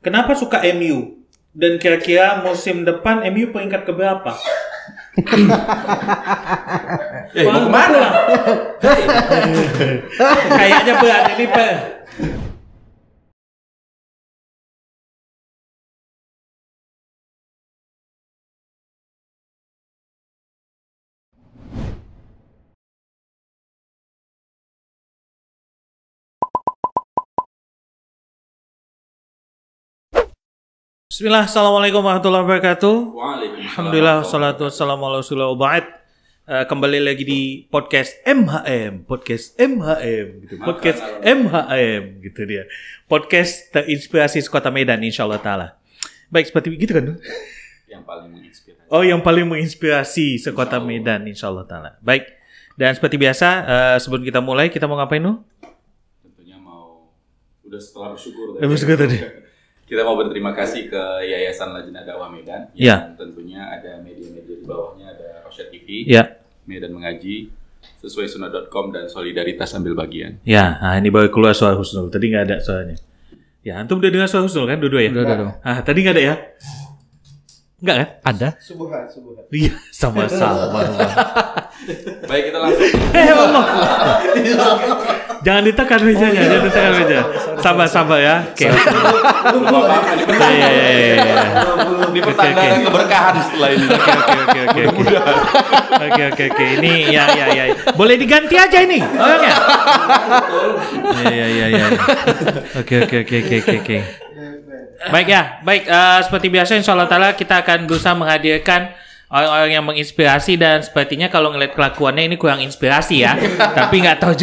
Kenapa suka MU? Dan kira-kira musim depan MU peringkat keberapa? Mau kemana? Kayaknya berat ini, Pak. Bismillah, assalamualaikum warahmatullahi wabarakatuh. Alhamdulillah, salatu wassalamu ala rasulillah wa ba'd. Kembali lagi di podcast MHM gitu. Podcast MHM gitu dia. Podcast terinspirasi sekota Medan insyaallah taala. Baik, seperti gitu kan? Yang paling menginspirasi. Oh, yang paling menginspirasi sekota Medan insyaallah taala. Baik. Dan seperti biasa, sebelum kita mulai, kita mau ngapain, Nu? Tentunya mau udah setelah bersyukur tadi. Kita mau berterima kasih ke Yayasan Lajnah Dakwah Medan yang tentunya ada media-media di bawahnya, ada Rosyad TV, Medan Mengaji, sesuaisuna.com dan Solidaritas Ambil Bagian. Ya, nah ini baru keluar suara Husnul. Tadi nggak ada suaranya. Ya, antum udah dengar suara Husnul kan? Dua-dua ya? Udah. Ah, tadi nggak ada ya? Enggak kan? Ada. Subuhan. Iya, sama-sama. Baik, kita langsung. Allah. Jangan ditekan mejanya, Sabar ya. Oke. Ini pertanda keberkahan setelah ini. Oke. Ini ya. Boleh diganti aja ini orangnya. Iya. Oke. Baik. Seperti biasa insyaallah taala kita akan berusaha menghadirkan orang-orang yang menginspirasi dan sepertinya kalau ngeliat kelakuannya ini kurang inspirasi ya. Tapi nggak tahu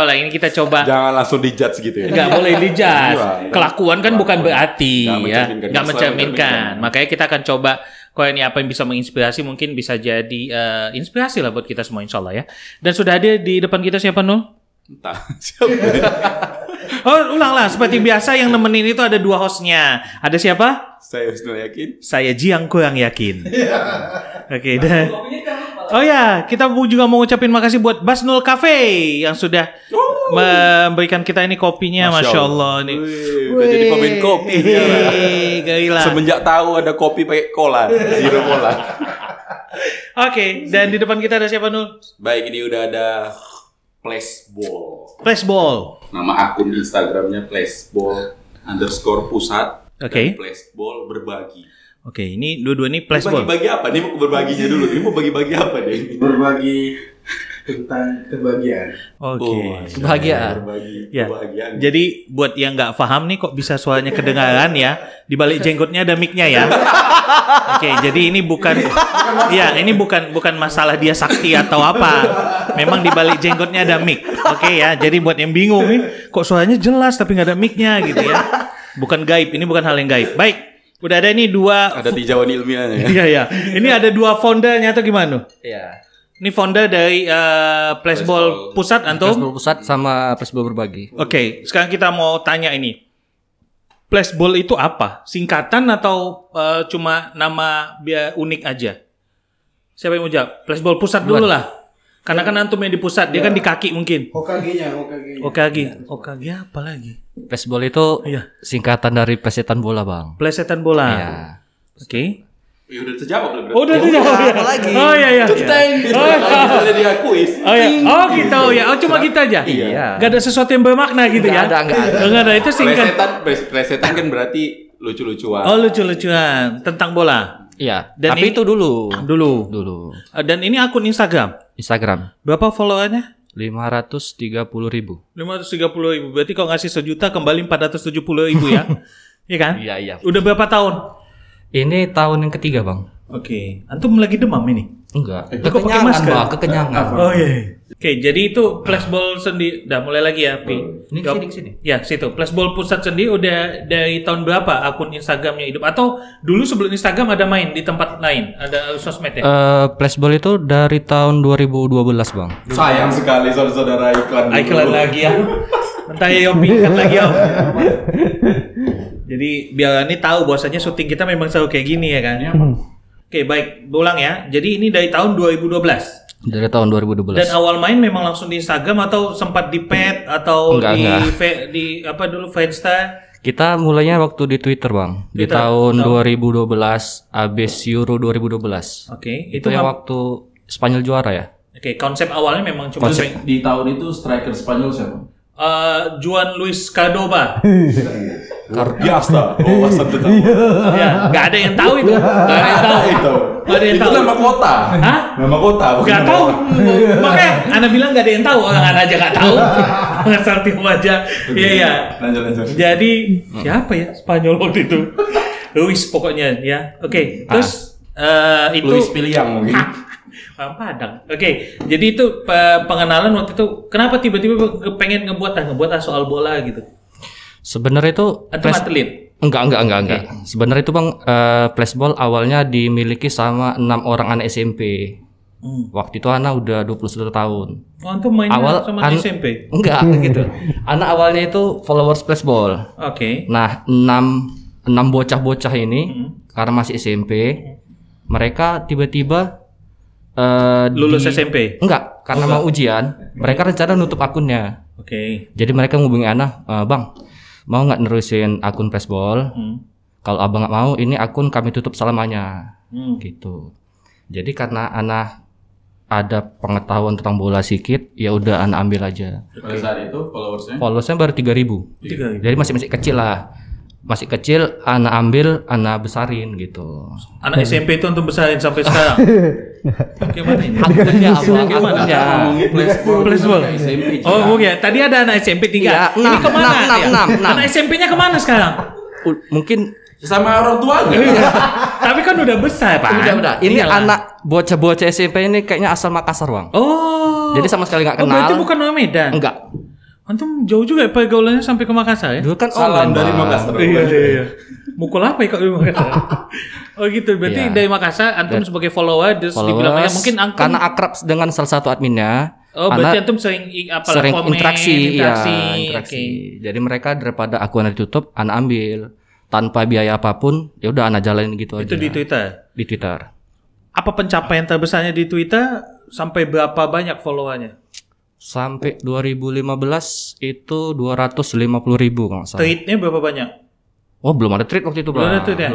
lah, ini kita coba. Jangan langsung dijudge gitu ya. Nggak boleh dijudge. Kelakuan kan bukan berarti ya, nggak mencerminkan. Makanya kita akan coba kalau ini apa yang bisa menginspirasi mungkin bisa jadi inspirasi lah buat kita semua insyaallah ya. Dan sudah ada di depan kita siapa, Nul? Entah siapa. Oh, ulanglah. Seperti biasa yang nemenin itu ada dua hostnya. Ada siapa? Saya Husnul Yakin. Saya Jiang kurang yakin. Oke, dan oh ya, kita juga mau ngucapin makasih buat Basnul Cafe yang sudah memberikan kita ini kopinya, Masya Allah nih. Udah jadi pemain kopi. Gila. Semenjak tahu ada kopi pakai cola, zero cola. Oke, dan di depan kita ada siapa, Nul? Baik, ini udah ada Flashball. Nama akun Instagramnya Flashball_pusat. Oke. Flashball berbagi. Oke, ini dua-dua ini Flashball. Bagi apa? Ini mau berbaginya dulu. Ini mau bagi-bagi apa deh? Berbagi tentang kebahagiaan. Oke. Kebahagiaan. Kebahagiaan. Jadi buat yang nggak paham nih kok bisa suaranya kedengaran ya, di balik jenggotnya ada mic-nya ya. Oke, jadi ini bukan masalah dia sakti atau apa. Memang di balik jenggotnya ada mic. Oke ya, jadi buat yang bingung nih, kok suaranya jelas tapi nggak ada mic-nya gitu ya. Bukan gaib, ini bukan hal yang gaib. Baik, udah ada nih dua. Ada tinjauan ilmiahnya. Iya. Ini ada dua foundernya atau gimana? Iya. Ini founder dari Flashball Pusat, antum? Flashball Pusat sama Flashball Berbagi. Oke, sekarang kita mau tanya ini. Flashball itu apa? Singkatan atau cuma nama biar unik aja? Siapa yang mau jawab? Flashball Pusat dulu lah. Karena kan antum yang di pusat, dia kan di kaki mungkin. Hokage-nya. Hokage apa lagi? Flashball itu singkatan dari plesetan bola, Bang. Plesetan bola. Iya. Oke. Ya udah terjawab belum? Oh, udah terjawab. Apa lagi? Oh iya. Kita yang bisa dia kuis. Oh iya. Oh gitu ya. Oh cuma gitu aja. Iya. Gak ada sesuatu yang bermakna gitu ya? Enggak ada. Itu singkat. Plesetan kan berarti lucu-lucuan. Oh lucu-lucuan tentang bola. Iya. Dan tapi itu dulu. Dan ini akun Instagram. Berapa followernya? 530.000. 530.000. Berarti kalau ngasih 1 juta kembali 470.000 ya? Iya kan? Iya. Udah berapa tahun? Ini tahun yang ketiga, Bang. Oke. Antum lagi demam ini? Enggak. Kok pakai masker? Kekenyangan. Oh iya. Oke, jadi itu Flashball sendiri. Udah mulai lagi ya, Pi. Ini sini. Ya, situ. Flashball Pusat sendiri udah dari tahun berapa akun Instagramnya hidup? Atau dulu sebelum Instagram ada main di tempat lain? Ada sosmed ya? Flashball itu dari tahun 2012, Bang. Sayang sekali saudara iklan dulu. Iklan lagi ya. Entah ya Yopi, iklan lagi ya. Jadi biar ini tahu bahwasanya syuting kita memang selalu kayak gini ya kan? Oke, baik. Ulang ya. Jadi ini dari tahun 2012. Dari tahun 2012. Dan awal main memang langsung di Instagram atau sempat di pet atau enggak. di apa dulu Friendster? Kita mulainya waktu di Twitter, Bang. Di tahun 2012 abis Euro 2012. Oke, itu yang waktu Spanyol juara ya. Oke, konsep awalnya memang cuma Di tahun itu striker Spanyol siapa? Juan Luis Córdoba. Biasa. Ya, nggak ada yang tahu itu. Nggak ada yang tahu. Nggak ada yang tahu. Itu nama kota. Hah? Nama kota. Nggak tahu. Makanya Anda bilang nggak ada yang tahu. Orang Anda aja nggak tahu. Ngerti aja. Iya. Lanjut. Jadi siapa ya Spanyol waktu itu? Luis pokoknya ya. Oke. Terus itu Luis Piliang mungkin. Padang. Oke. Jadi itu pengenalan waktu itu. Kenapa tiba-tiba pengen ngebuat soal bola gitu? Sebenarnya itu atlet. Enggak. Sebenarnya itu Bang, flashball awalnya dimiliki sama 6 orang anak SMP. Waktu itu anak udah 21 tahun. Oh, itu mainnya sama SMP? Enggak gitu. Anak awalnya itu followers flashball. Oke. Nah, 6 bocah-bocah ini karena masih SMP, mereka tiba-tiba lulus SMP? Enggak, karena mau ujian, mereka rencana nutup akunnya. Oke. Jadi mereka ngubungi Ana, Bang, mau nggak nerusin akun flashball? Kalau abang nggak mau, ini akun kami tutup selamanya. Gitu. Jadi karena Ana ada pengetahuan tentang bola sedikit, ya udah Ana ambil aja. Pada saat itu followersnya baru 3.000. Jadi masih kecil lah. Masih kecil, Ana ambil, Ana besarin gitu. Anak SMP itu untuk besarin sampai sekarang. Gimana ini? Akunnya apa? Flashball. Oh, ya. Tadi ada anak SMP 3. Ini kemana? Anak SMP-nya kemana sekarang? Mungkin sama orang tuanya. Tapi kan udah besar, Pak. Udah. Ini anak bocah-bocah SMP ini kayaknya asal Makassar, Bang. Oh. Jadi sama sekali nggak kenal. Berarti bukan orang Medan? Enggak. Antum jauh juga ya pergaulannya sampai ke Makassar ya? Dulu kan salam dari Makassar. Iya. Mukul apa ya kok di Makassar? Oh gitu, berarti dari Makassar antum sebagai follower terus dibilang mungkin antum karena akrab dengan salah satu adminnya. Oh, berarti antum sering komen, interaksi. Okay. Jadi mereka daripada akun ditutup, Ana ambil tanpa biaya apapun, ya udah Ana jalanin gitu aja. Itu di Twitter. Di Twitter. Apa pencapaian terbesarnya di Twitter sampai berapa banyak followernya? Sampai 2015 itu 250.000 kalau salah. Tweetnya berapa banyak? Oh, belum ada tweet waktu itu, Bang. Belum ada tweet ya?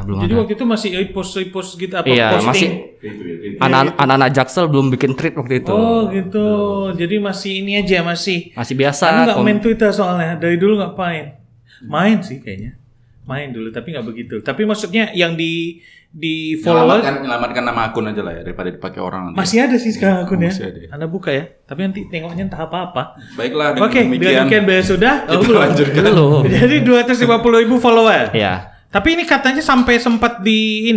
Belum Jadi ada. waktu itu masih repost gitu apa iya, posting? Masih anak-anak Jaksel belum bikin tweet waktu itu. Oh gitu. Jadi masih ini aja masih biasa. Aku nggak main Twitter soalnya dari dulu nggak main. Main sih kayaknya. Main dulu tapi nggak begitu. Tapi maksudnya yang di follower nyelamatkan nama akun aja lah ya daripada dipakai orang nanti. Masih ada sih sekarang akunnya. Masih ada. Anda buka ya. Tapi nanti tengoknya entah apa-apa. Baiklah. Oke, demikian beres sudah. Kita lanjutkan dulu. Jadi 250.000 follower. Iya. Tapi ini katanya sampai sempat di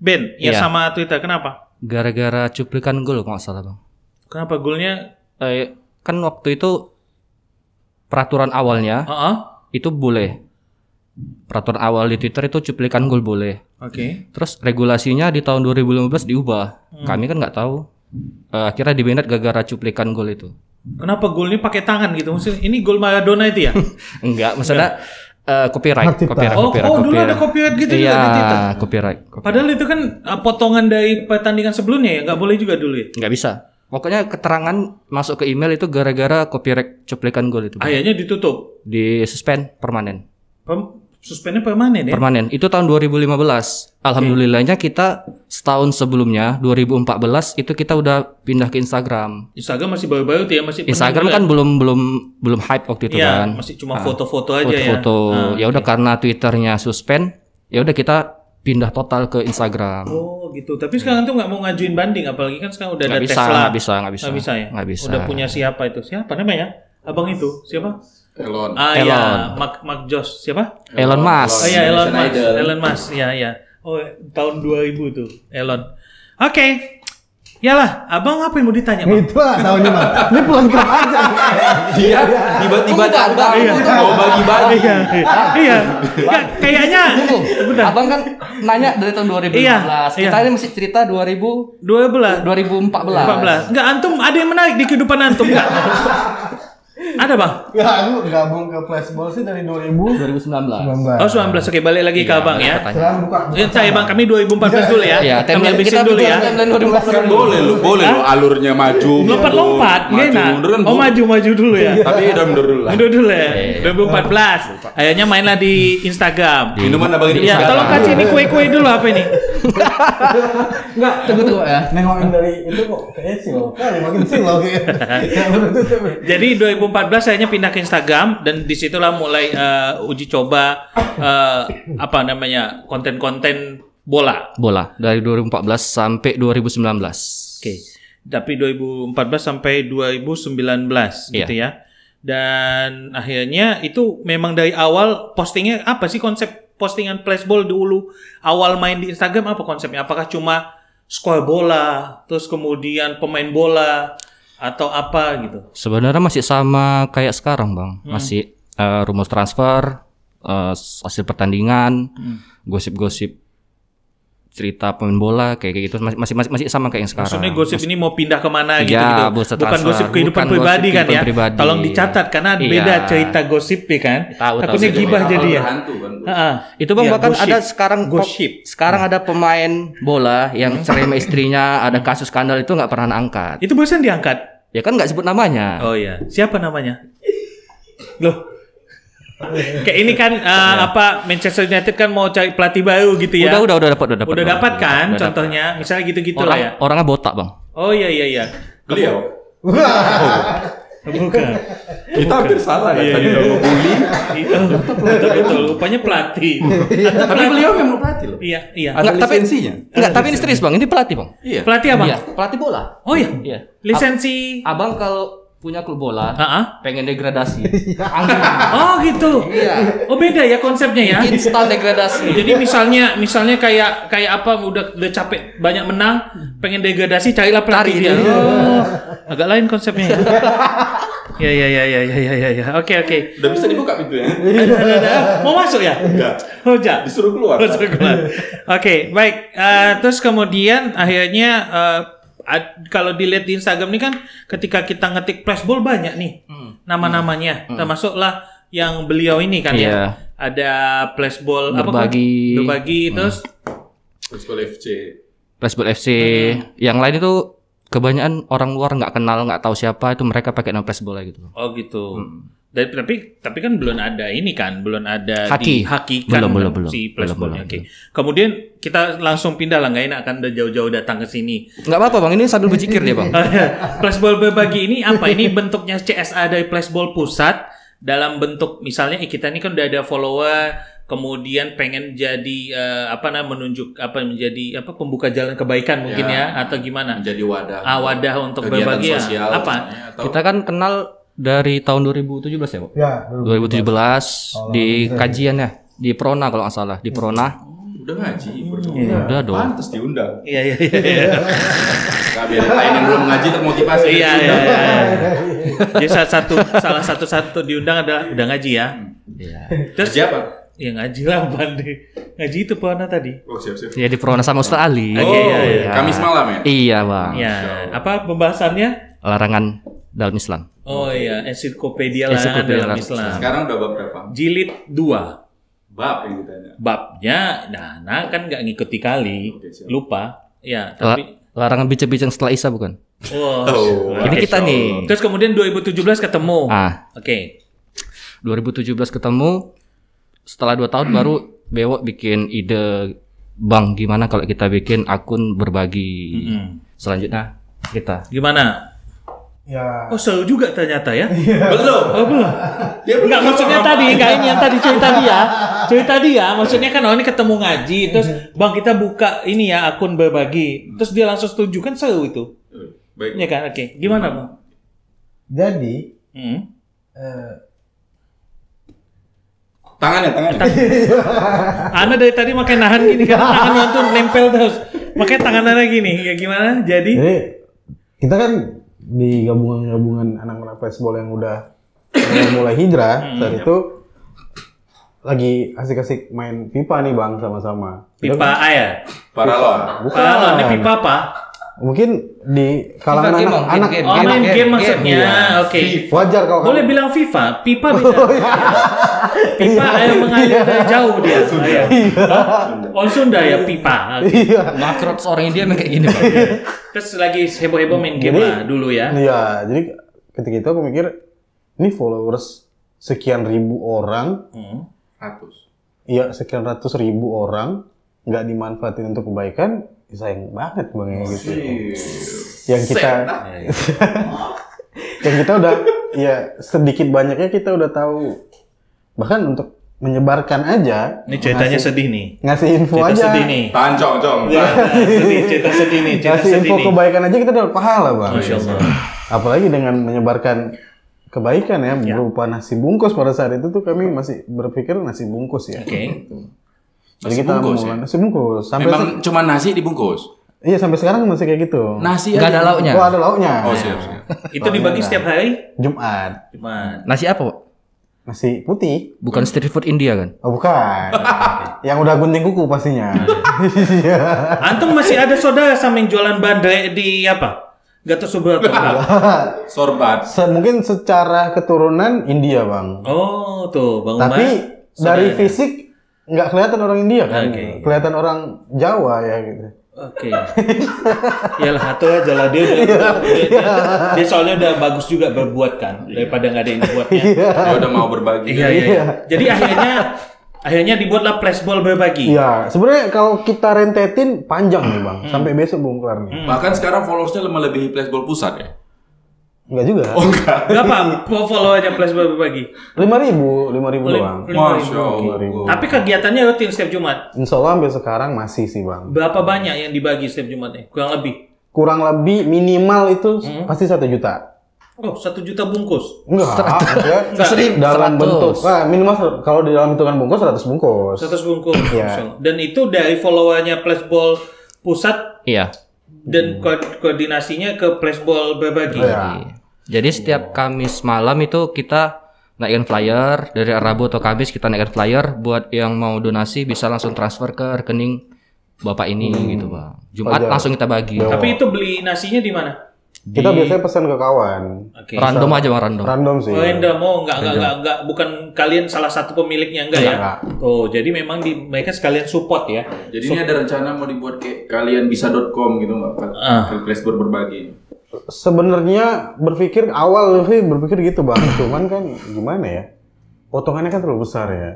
ban ya sama Twitter. Kenapa? Gara-gara cuplikan gol kalau nggak salah, Bang. Kenapa golnya? Kan waktu itu peraturan awalnya itu boleh. Peraturan awal di Twitter itu cuplikan gol boleh. Oke. Terus regulasinya di tahun 2015 diubah. Kami kan nggak tahu. Akhirnya di-banned gara-gara cuplikan gol itu. Kenapa golnya pakai tangan gitu? Maksudnya ini gol Maradona itu ya? Enggak, maksudnya copyright. Dulu ada copyright gitu juga di Twitter. Copyright. Padahal itu kan potongan dari pertandingan sebelumnya ya, nggak boleh juga dulu ya? Nggak bisa. Pokoknya keterangan masuk ke email itu gara-gara copyright cuplikan gol itu. Akhirnya ditutup. Di suspend permanen. Suspendnya permanen ya? Permanen. Itu tahun 2015. Alhamdulillahnya kita setahun sebelumnya 2014 itu kita udah pindah ke Instagram. Instagram masih baru-baru tuh ya, masih Instagram kan belum hype waktu itu ya, kan. Masih cuma foto-foto aja foto-foto. Ya udah karena Twitternya suspend, ya udah kita pindah total ke Instagram. Oh gitu. Tapi sekarang tuh nggak mau ngajuin banding, apalagi kan sekarang udah ada Nggak Tesla. bisa ya? Nggak bisa. Udah punya siapa itu? Siapa namanya? Abang itu siapa? Elon. Ya, Mark Josh siapa? Elon Musk. Oh iya, Elon Musk. Ya. Oh, tahun 2000 tuh, Elon. Oke. Yalah, abang apa yang mau ditanya, Bang? Itu lah tahunnya, Bang. Ini pulang kerap aja. Dia tiba-tiba datang mau bagi-bagi. Iya. Kayaknya Abang kan nanya dari tahun 2015. Kita ini masih cerita 2014. Enggak, antum ada yang menarik di kehidupan antum enggak? Ada Bang? Ya, aku gabung ke flashball sih dari 2019. 2019. Oh 19, oke balik lagi ke Abang ya. Sekarang buka Saya Bang, kami 2014 dulu ya. Iya, Kami habisin dulu ya. Kan boleh lu alurnya maju. Lompat-lompat, gak enak. Oh maju dulu ya. Tapi udah mundur dulu lah. Mundur dulu ya. 2014. Akhirnya mainlah di Instagram. Minuman abang ini. Ya, tolong kasih ini kue-kue dulu apa ini? Enggak, tunggu ya. Nengokin dari itu kok kayaknya sih loh. Kali makin sih loh kayaknya. Jadi 2014 saya pindah ke Instagram dan disitulah mulai uji coba konten-konten bola. Dari 2014 sampai 2019. Oke. Tapi 2014 sampai 2019 gitu ya. Dan akhirnya itu memang dari awal postingnya apa sih konsep postingan flashball dulu awal main di Instagram apa konsepnya? Apakah cuma skor bola, terus kemudian pemain bola atau apa gitu? Sebenarnya masih sama kayak sekarang Bang. Masih rumus transfer, hasil pertandingan, gosip-gosip cerita pemain bola kayak gitu masih sama kayak yang sekarang. Maksudnya gosip ini mau pindah kemana gitu ya, gitu. Bukan gosip kehidupan pribadi kan ya. Pribadi. Tolong dicatat karena beda cerita gosip ya kan. Takutnya gibah jadi ya. Itu Bang bahkan gosip. ada sekarang gosip. Sekarang ada pemain bola yang cerai sama istrinya, ada kasus skandal itu nggak pernah angkat. Itu barusan diangkat. Ya kan nggak sebut namanya. Oh iya. Siapa namanya? Loh. Kayak ini kan Manchester United kan mau cari pelatih baru gitu ya. Udah dapat. Udah dapat kan contohnya. Misalnya gitu-gitu lah ya. Orangnya botak Bang. Oh iya. Beliau. Bukan. Kita hampir salah kan tadi udah ngebully. Betul. Rupanya pelatih. Tapi beliau memang pelatih loh. Iya. Ada lisensinya. Enggak, tapi ini serius Bang. Ini pelatih Bang. Iya. Pelatih apa? Iya, pelatih bola. Oh iya. Iya. Lisensi. Abang kalau punya klub bola, pengen degradasi. Oh gitu. Iya. Oh beda ya konsepnya ya. Instan degradasi. Jadi misalnya kayak apa udah capek banyak menang, pengen degradasi carilah pelatih dia. Oh, agak lain konsepnya ya. Ya. Oke. Udah bisa dibuka pintunya. Mau masuk ya? Enggak. Oh, enggak. Disuruh keluar. Oke, baik. Terus kemudian akhirnya kalau dilihat di Instagram ini kan ketika kita ngetik flashball banyak nih nama-namanya, termasuklah yang beliau ini kan ya. Ada flashball berbagi terus Flashball FC. Yang lain itu kebanyakan orang luar nggak kenal, nggak tahu siapa itu mereka pakai nama flashball gitu. Oh gitu. Tapi kan belum ada ini kan, belum ada Haki. di Haki kan belum, si flashball. Oke. Kemudian kita langsung pindah lah, nggak enak kan udah jauh-jauh datang ke sini. Nggak apa-apa Bang, ini sambil berpikir dia Bang. Flashball berbagi ini apa? Ini bentuknya CSA dari flashball pusat dalam bentuk misalnya kita ini kan udah ada follower, kemudian pengen jadi menjadi pembuka jalan kebaikan mungkin ya atau gimana? Menjadi wadah. Wadah untuk berbagi sosial, apa? Kita kan kenal dari tahun 2017 ya, Pak? Ya, 2017 di kajian ya, di Prona kalau nggak salah, di Prona. Udah ngaji, udah dong. Pantes diundang. Iya. Gak biar lain yang belum ngaji termotivasi. Iya. Jadi salah satu diundang adalah udah ngaji ya. Iya. Terus siapa? Ya ngaji lah Bandi. Ngaji itu Prona tadi. Oh siap. Ya di Prona sama Ustaz Ali. Iya. Kamis malam ya? Iya Bang. Iya. Apa pembahasannya? Larangan dalam Islam. Oh iya, ensiklopedia larangan dalam Islam. Sekarang udah bab berapa? Jilid 2. Bab yang ditanya. Babnya, nah kan nggak ngikuti kali, lupa. Ya, tapi larangan bincang-bincang setelah Isya bukan? Ini kita nih. Terus kemudian 2017 ketemu. Oke. 2017 ketemu. Setelah 2 tahun baru Bewok bikin ide, Bang, gimana kalau kita bikin akun berbagi. Selanjutnya kita. Gimana? Ya. Oh seru juga ternyata ya. Belum. Oh belum. Enggak maksudnya tadi, enggak ini yang tadi cerita dia. Maksudnya kan ini ketemu ngaji, terus Bang kita buka ini ya akun berbagi. Terus dia langsung setuju kan seru itu. Baik. Iya kan? Oke. Gimana Bang? Jadi tangannya. Ana dari tadi makin nahan gini karena tangannya tuh nempel terus. Makanya tangannya gini. Ya gimana? Jadi kita kan di gabungan anak-anak flashball yang udah mulai hijrah saat itu lagi asik-asik main pipa nih Bang sama-sama. Pipa A ya? Paralon. Bukan. Ini pipa apa? Mungkin di kalangan game, anak game. Oh, main game maksudnya. Iya. Oke. Wajar kalau Boleh bilang FIFA, pipa bisa. Pipa yang mengalir dari jauh dia. Oh Sunda ya pipa. Okay. Makrot seorang India emang kayak gini, Bang. Terus lagi heboh-heboh main game lah dulu ya. Iya, jadi ketika itu aku mikir ini followers sekian ribu orang, iya sekian ratus ribu orang nggak dimanfaatin untuk kebaikan, ya sayang banget bang ya gitu. Yang kita, yang kita udah, ya sedikit banyaknya kita udah tahu, bahkan untuk menyebarkan aja. Ini ceritanya sedih nih. Ngasih info Cerita aja. sedih nih. Tancong, Ya, cerita sedih nih. Cerita Ngasih sedih info nih. kebaikan aja kita dapat pahala bang. Masya Allah. Apalagi dengan menyebarkan kebaikan ya, berupa nasi bungkus pada saat itu tuh kami masih berpikir nasi bungkus ya. Oke. Jadi kita bungkus mulai ya? nasi bungkus. Sampai Memang cuma nasi dibungkus? iya sampai sekarang masih kayak gitu. Nasi Nggak ada aja? lauknya. Oh ada lauknya. Oh siap. Itu dibagi setiap hari? Jumat. Cuma. Nasi apa, Pak? Nasi putih. Bukan street food India kan? Oh bukan. Yang udah gunting kuku pastinya. Iya. Antum masih ada saudara sama yang jualan bandrek di apa? Gatot Subroto. Sorbat. Mungkin secara keturunan India bang. Oh tuh Bang Umar. Tapi dari saudaranya. fisik nggak kelihatan orang India kan. Oke. Kelihatan orang Jawa ya gitu. Oke. Yalah atau aja lah dia soalnya udah bagus juga berbuat kan daripada nggak ada yang buatnya. Dia udah mau berbagi. Iya. Jadi akhirnya dibuatlah flashball berbagi. Iya, sebenarnya kalau kita rentetin panjang nih bang, sampai besok belum kelar nih. Bahkan sekarang followersnya melebihi Flashball Pusat ya? Enggak juga. Oh enggak. Berapa follow aja flashball berbagi? 5.000 doang. Masya Allah. Tapi kegiatannya rutin setiap Jumat. Insya Allah sampai sekarang masih sih bang. Berapa banyak yang dibagi setiap Jumatnya? Kurang lebih minimal itu pasti 1 juta. Oh, 1 juta bungkus. Enggak, maksudnya dalam 100. bentuk. Nah, minimal kalau di dalam hitungan bungkus 100 bungkus. 100 bungkus. Iya. Masya Allah. Dan itu dari followernya flashball pusat Iya. dan koordinasinya ke flashball berbagi. Iya. Jadi setiap Kamis malam itu kita naikkan flyer, dari Rabu atau Kamis kita naikkan flyer buat yang mau donasi bisa langsung transfer ke rekening Bapak ini gitu, Bang. Jumat Wajar. langsung kita bagi. Tapi itu beli nasinya di mana? Kita biasanya pesan ke kawan. Oke. Random aja, Bang, random. Random sih. Oh, enggak, bukan kalian salah satu pemiliknya enggak ya? Enggak. Oh, jadi memang mereka sekalian support ya. Jadi ini ada rencana mau dibuat kayak kalianbisa.com gitu nggak? Flashball berbagi. Sebenarnya awal sih berpikir gitu bang, cuman kan gimana ya? Potongannya kan terlalu besar ya.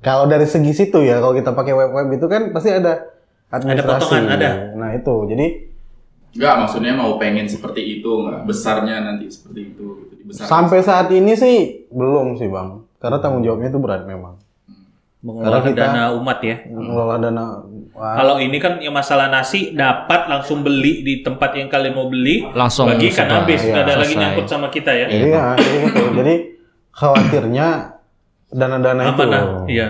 Kalau dari segi situ ya, kalau kita pakai web itu kan pasti ada administrasi. potongan, ada. Nah itu, jadi Enggak, maksudnya mau pengen seperti itu nggak? Besarnya nanti seperti itu. Gitu. sampai saat ini sih belum sih bang, karena tanggung jawabnya itu berat memang. Mengelola dana umat ya. Mengelola dana. Kalau ini kan yang masalah nasi dapat langsung beli di tempat yang kalian mau beli, Langsung bagi kan sudah. habis, Iya, nggak ada lagi selesai. nyangkut sama kita ya. Iya, gitu. Jadi khawatirnya dana-dana itu. Amanah, iya.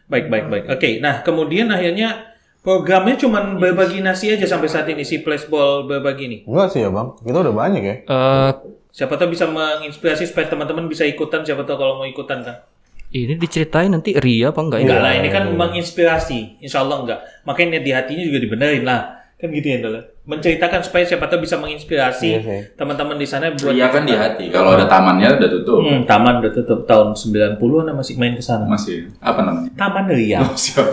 Baik. Oke, nah kemudian akhirnya programnya cuma berbagi nasi aja sampai saat ini si flashball berbagi ini. Enggak sih ya bang, kita udah banyak ya. Siapa tahu bisa menginspirasi supaya teman-teman bisa ikutan. Siapa tahu kalau mau ikutan kan? Ini diceritain nanti ria apa enggak? Enggak lah, ini kan menginspirasi. Insya Allah enggak. Makanya di hatinya juga dibenerin lah. Kan gitu ya, Ndala. Menceritakan supaya siapa tahu bisa menginspirasi Iya sih. teman-teman di sana buat. Iya kan di hati. Kalau ada tamannya udah tutup. Taman udah tutup tahun 90-an masih main ke sana. Masih. Apa namanya? Taman Ria. Oh, siap.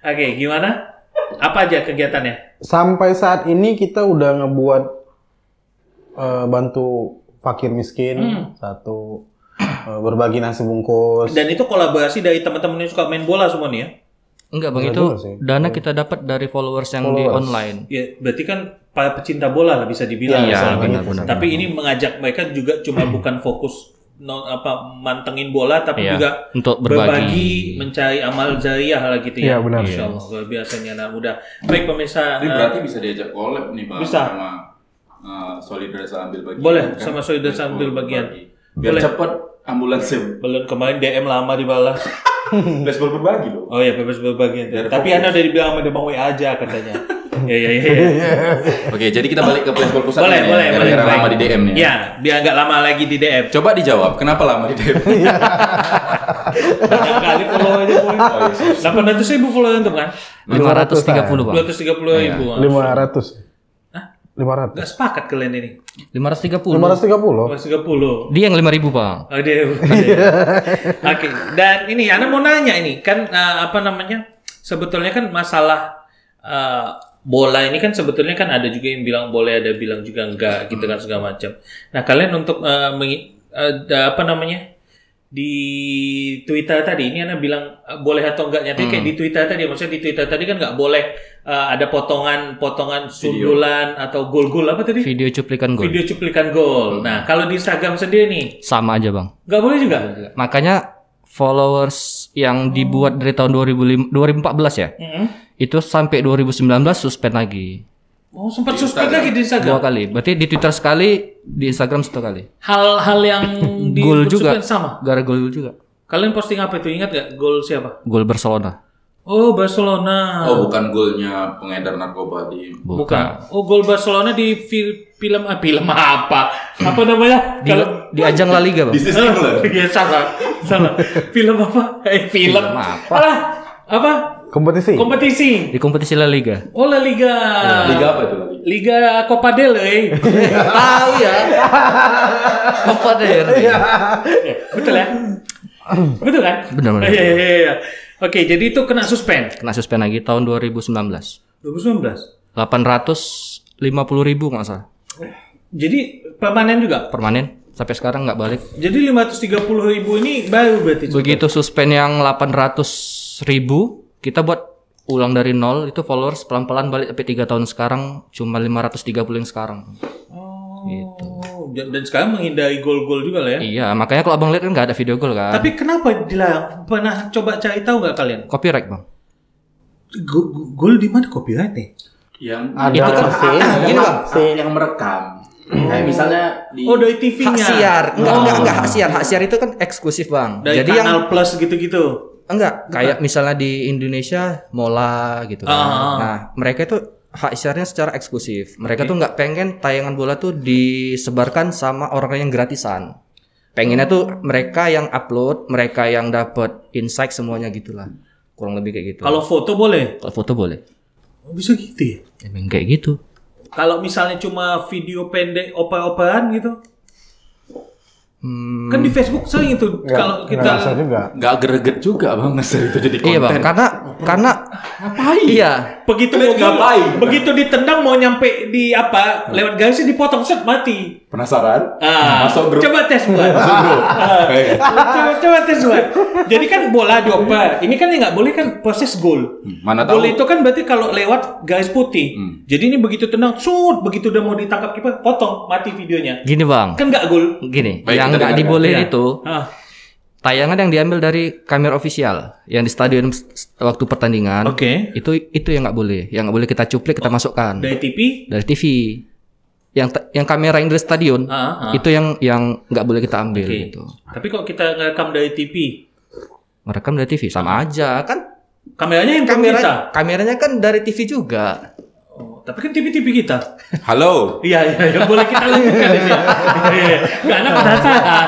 Oke, gimana? Apa aja kegiatannya? Sampai saat ini kita udah ngebuat bantu fakir miskin, satu berbagi nasi bungkus. Dan itu kolaborasi dari teman-teman yang suka main bola semua nih ya? Enggak, Bang, Enggak itu juga sih. dana kita dapat dari followers yang di online. Ya, berarti kan para pecinta bola lah bisa dibilang. Iya, misalnya. benar. Tapi ini mengajak mereka juga cuma bukan fokus mantengin bola, tapi Iya, juga untuk berbagi, mencari amal jariah lah gitu ya. Iya, benar. Masya Allah, luar biasanya anak muda. Baik pemirsa, Ini berarti bisa diajak collab nih Bang Bisa. sama Solidaritas Ambil Bagian. Boleh, kan? sama Solidaritas Ambil Bagian. Biar Boleh. cepet ambulansnya. belum kemarin DM lama dibalas. Flashball berbagi loh. Oh ya, bebas berbagi. Biar Tapi fokus. Anda udah dibilang sama Demang WA aja katanya. Iya. Oke, jadi kita balik ke Flashball Pusat. Boleh. Gara-gara Baik. lama di DM nih. Ya, biar nggak lama lagi di DM. Coba dijawab, kenapa lama di DM? Banyak kali follow aja boy. 800.000 follow untuk kan? 530, Bang. 230.000. 500. 500. Nggak sepakat kalian ini. 530. 530. 530. Dia yang 5.000 Bang. Oh, dia. Oke. Dan ini Ana mau nanya ini kan apa namanya? Sebetulnya kan masalah bola ini kan sebetulnya kan ada juga yang bilang boleh, ada bilang juga enggak gitu kan segala macam. Nah, kalian untuk apa namanya? Di Twitter tadi ini Ana bilang boleh atau enggaknya kayak di Twitter tadi, maksudnya di Twitter tadi kan nggak boleh ada potongan sundulan atau gol-gol apa tadi? Video cuplikan gol. Video cuplikan gol. Nah, kalau di Instagram sendiri nih Sama aja Bang. nggak boleh juga? Makanya followers yang dibuat dari tahun 2014 ya, itu sampai 2019 suspend lagi. Oh, sempat suspend lagi di Instagram. 2 kali. Berarti di Twitter sekali, di Instagram 1 kali. Hal-hal yang di Gol juga. suspend sama. Gara gol juga. Kalian posting apa itu? Ingat gak gol siapa? Gol Barcelona. Oh, Barcelona. Oh, bukan golnya pengedar narkoba di... Bukan. Oh, gol Barcelona di film apa? Apa namanya? Di ajang La Liga, Bang. Bisnis England. Iya, salah. Film apa? Film apa? Alah, apa? Kompetisi. Di kompetisi La Liga. Oh, La Liga. Liga apa itu? Liga Copa del Rey. Tahu ya. Apa deh? Betul ya? Betul kan? Benar. Iya. Oke, jadi itu kena suspend. Kena suspend lagi tahun 2019. 2019. 850.000 nggak salah. Jadi permanen juga. Permanen. Sampai sekarang nggak balik. Jadi 530.000 ini baru berarti. Begitu suspend yang 800.000, kita buat ulang dari nol, itu followers pelan-pelan balik sampai 3 tahun sekarang cuma 530 yang sekarang. Oh. Gitu. Dan sekarang menghindari gol-gol juga lah ya. Iya, makanya kalau abang lihat kan nggak ada video gol kan. Tapi kenapa dilarang? Pernah coba cari tahu nggak kalian? Copyright Bang. Gol di mana copyrightnya? Yang Ada Itu kan mesin, gini, Bang. yang merekam. Kayak misalnya di Oh, dari TV-nya. Hak siar. Enggak hak siar. Hak siar itu kan eksklusif Bang. Dari Jadi Kanal yang Plus gitu-gitu. enggak kayak misalnya di Indonesia Mola gitu kan. Nah, mereka itu hak siarnya secara eksklusif. Mereka tuh nggak pengen tayangan bola tuh disebarkan sama orang yang gratisan. Pengennya tuh mereka yang upload, mereka yang dapat insight semuanya gitulah. Kurang lebih kayak gitu. Kalau foto boleh? Kalau foto boleh. Oh, bisa gitu ya? Emang kayak gitu. Kalau misalnya cuma video pendek oper-operan gitu? Kan di Facebook sering itu kalau Nggak kita bisa juga. nggak greget juga bang nge-share itu jadi konten. Iya Bang, karena Ngapain? iya. begitu ditendang mau nyampe di apa lewat garisnya dipotong set mati. Penasaran? Masuk grup. Coba tes buat. Coba tes buat. Jadi kan bola dioper. Ini kan yang nggak boleh kan proses gol. Mana tahu? Gol itu kan berarti kalau lewat garis putih. Jadi ini begitu tendang, begitu udah mau ditangkap kiper, potong mati videonya. Gini Bang. Kan nggak gol. Gini, Baik, yang kita nggak dengarkan. dibolehin Iya. itu tayangan yang diambil dari kamera ofisial yang di stadion waktu pertandingan. Oke. Itu yang nggak boleh. Yang nggak boleh kita cuplik, kita masukkan Dari TV. dari TV. Yang kamera yang dari stadion itu yang nggak boleh kita ambil Oke. gitu. Tapi kok kita ngerekam dari TV, Merekam dari TV sama aja kan. kameranya yang kita. Kameranya kan dari TV juga. Oh, tapi kan TV kita. Halo. Iya, boleh kita lanjutkan ini. Iya. Karena penasaran.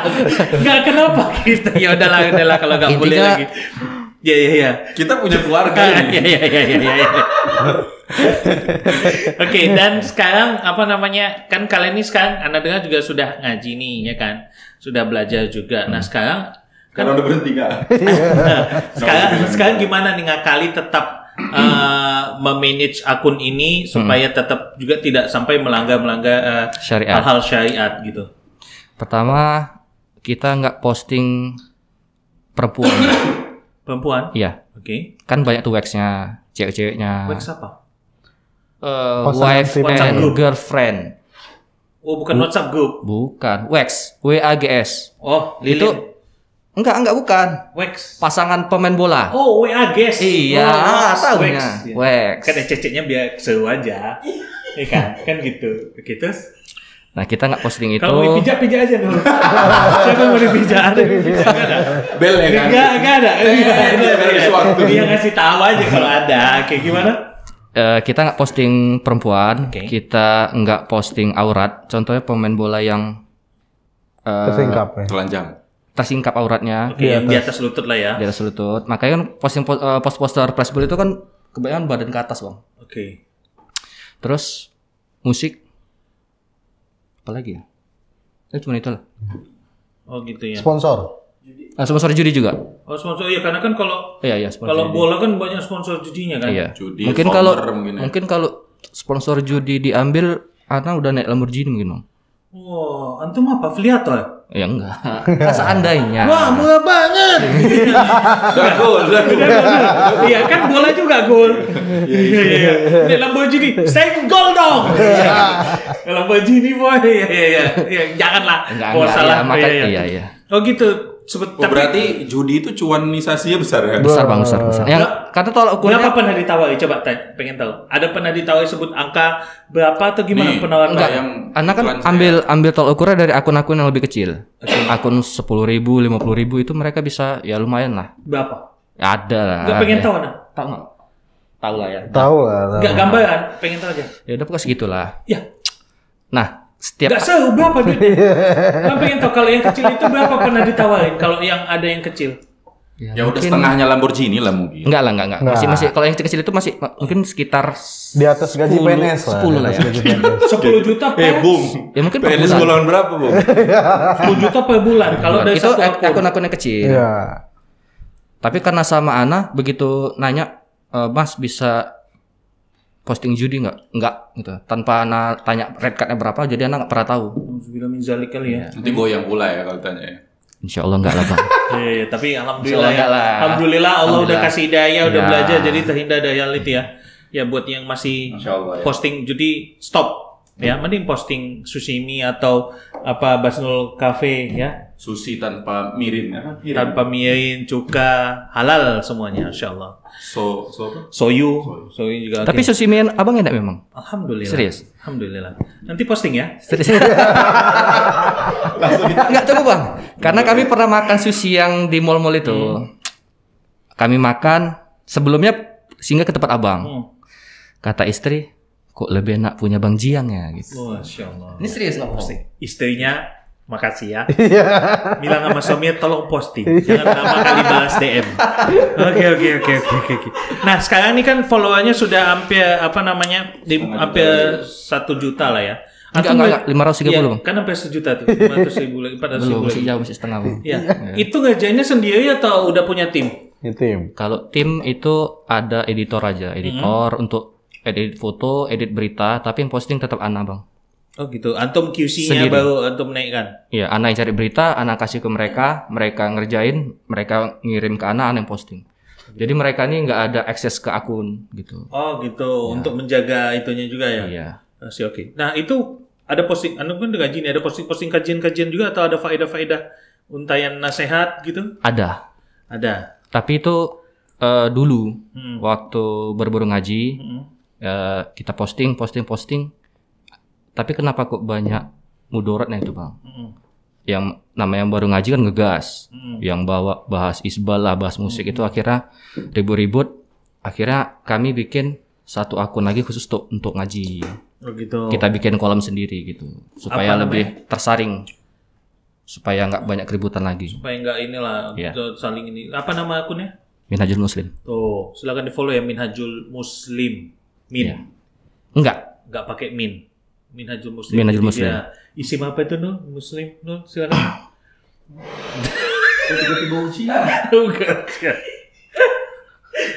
Nggak kenapa kita. Ya udahlah kalau nggak boleh Intinya- lagi. Iya. Kita punya keluarga ini. Iya. Oke, dan sekarang apa namanya? Kan kalian ini sekarang Anda dengar juga sudah ngaji nih, ya kan? Sudah belajar juga. Nah, sekarang Karena udah berhenti nggak? sekarang gimana nih ngakali tetap memanage akun ini supaya tetap juga tidak sampai melanggar Syariat. hal-hal syariat gitu. Pertama, kita nggak posting perempuan. Perempuan? Iya. Oke. Kan banyak tuh wax-nya, cewek-ceweknya. Wax apa? Pasangan Wife WhatsApp and group. girlfriend. Oh, bukan WhatsApp group. Bukan, wax, WAGS. Oh, Itu lilin. enggak bukan. Wax. Pasangan pemain bola. Oh, WA guys. Iya, tahunya. Wax. Kan ceceknya biar seru aja. Iya kan gitu. Gitu. Nah, kita nggak posting itu. Kalau mau dipijak aja dulu. Siapa yang mau dipijak? Ada dipijak nggak ada? Bel ya kan? Nggak ada. Dari suatu. Dia ngasih tahu aja kalau ada. Kayak gimana? Kita nggak posting perempuan, Oke. kita nggak posting aurat. Contohnya pemain bola yang Tersingkap ya. Telanjang. tersingkap auratnya Oke, yang di atas lutut lah ya. di atas lutut. Makanya kan posting poster flashball itu kan kebanyakan badan ke atas Bang. Oke. Terus musik Apalagi ya? Cuma itu lah. Oh gitu ya. Sponsor. Sponsor judi juga. Oh sponsor ya, karena kan kalau Sponsor kalau judi. bola kan banyak sponsor judinya kan. Iya. Judi, Mungkin mungkin kalau sponsor judi diambil, Ana udah naik Lamborghini mungkin Bang. Wah, antum apa afiliator? Ya enggak. Seandainya. Wah, murah banget. gol. Iya kan bola juga gol. Iya. Ini Lamborghini, senggol dong. Lamborghini boy. Iya. Janganlah. Enggak salah. Iya. Oh gitu. Berarti judi itu cuanisasinya besar ya? Besar Bang, besar. Yang kata tolak ukurnya. Berapa pernah ditawari? Coba pengen tahu. Ada pernah ditawari sebut angka berapa atau gimana penawaran? Enggak. Anak kan ambil tolak ukurnya dari akun-akun yang lebih kecil. Akun 10.000, 50.000 itu mereka bisa ya lumayan lah. Berapa? Ada lah. Enggak pengen tahu nah? Tahu enggak? Tahu lah ya. Tahu lah. Enggak gambaran, pengen tahu aja. Ya udah pokoknya segitulah. Ya. Nah, setiap Enggak seru berapa duitnya? Kan pengen tahu kalau yang kecil itu berapa pernah ditawarin kalau yang ada yang kecil? Ya udah setengahnya Lamborghini lah mungkin. Enggak. Masih kalau yang kecil itu masih mungkin sekitar Di atas gaji 10, PNS lah. 10 lah ya. 10 juta per Bung. Ya mungkin per PNS bulan. bulan berapa, Bung? 10 juta per bulan kalau dari Itu satu akun. akun-akunnya kecil. Iya. Tapi karena sama Ana begitu nanya, Mas bisa posting judi nggak gitu. Tanpa Ana tanya red card-nya berapa, jadi Ana nggak pernah tahu. Alhamdulillah min zalik kali ya. Nanti goyang pula ya kalau tanya ya. Insya Allah nggak lah Bang. Iya, tapi alhamdulillah Insya Allah ya. enggak lah. Alhamdulillah Allah udah kasih hidayah, udah Ya. belajar jadi terhindar dari hal itu ya. Ya buat yang masih Masya Allah, ya. posting judi stop ya. Mending posting sushimi atau apa Basnul Cafe ya. Sushi tanpa mirin ya kan? Tanpa mirin, cuka, halal semuanya insyaallah. Soyu juga. Tapi oke. susimian abang enak memang. Alhamdulillah. Serius? Alhamdulillah. Nanti posting ya. Serius. Enggak tahu Bang. Karena kami pernah makan sushi yang di mall-mall itu. Kami makan sebelumnya singgah ke tempat abang. Kata istri, kok lebih enak punya Bang Jiang ya gitu. Masya Allah. Ini serius nggak posting? Istrinya makasih ya. Bilang sama suaminya tolong posting. Jangan lama kali balas DM. Oke. Nah, sekarang ini kan followernya sudah hampir hampir 1 juta lah ya. Enggak, 530 iya, Bang. Kan hampir 1 juta tuh. 500.000 lagi, 400.000 Belum, lagi. masih jauh, masih setengah Bang. Iya. Itu ngerjainnya sendiri atau udah punya tim? Tim. Kalau tim itu ada editor aja, editor untuk edit foto, edit berita, tapi yang posting tetap Ana Bang. Oh gitu. Antum QC-nya Sendiri. baru antum naikkan. Iya, Ana yang cari berita, Ana kasih ke mereka, mereka ngerjain, mereka ngirim ke Ana yang posting. Jadi mereka ini nggak ada akses ke akun gitu. Oh gitu. Untuk menjaga itunya juga ya. Iya. Masih oke. Nah itu ada posting, antum kan udah gaji nih, ada posting kajian-kajian juga atau ada faedah-faedah untayan nasihat gitu? Ada. Ada. Tapi itu dulu waktu baru-baru ngaji kita posting. Tapi kenapa kok banyak mudaratnya itu Bang? Yang namanya baru ngaji kan ngegas, yang bawa bahas isbal lah, bahas musik itu akhirnya ribut-ribut. Akhirnya kami bikin satu akun lagi khusus untuk ngaji. Oh gitu. Kita bikin kolom sendiri gitu supaya lebih tersaring, supaya nggak banyak keributan lagi. Supaya nggak inilah saling ini. Apa nama akunnya? Minhajul Muslim. Tuh, silakan di-follow ya Minhajul Muslim. Iya. Enggak. Nggak pakai min. Minhajul Muslim. Minhajul Jadi Muslim. dia isim apa itu Nul? Muslim Nul, silakan. Tiba-tiba ujian.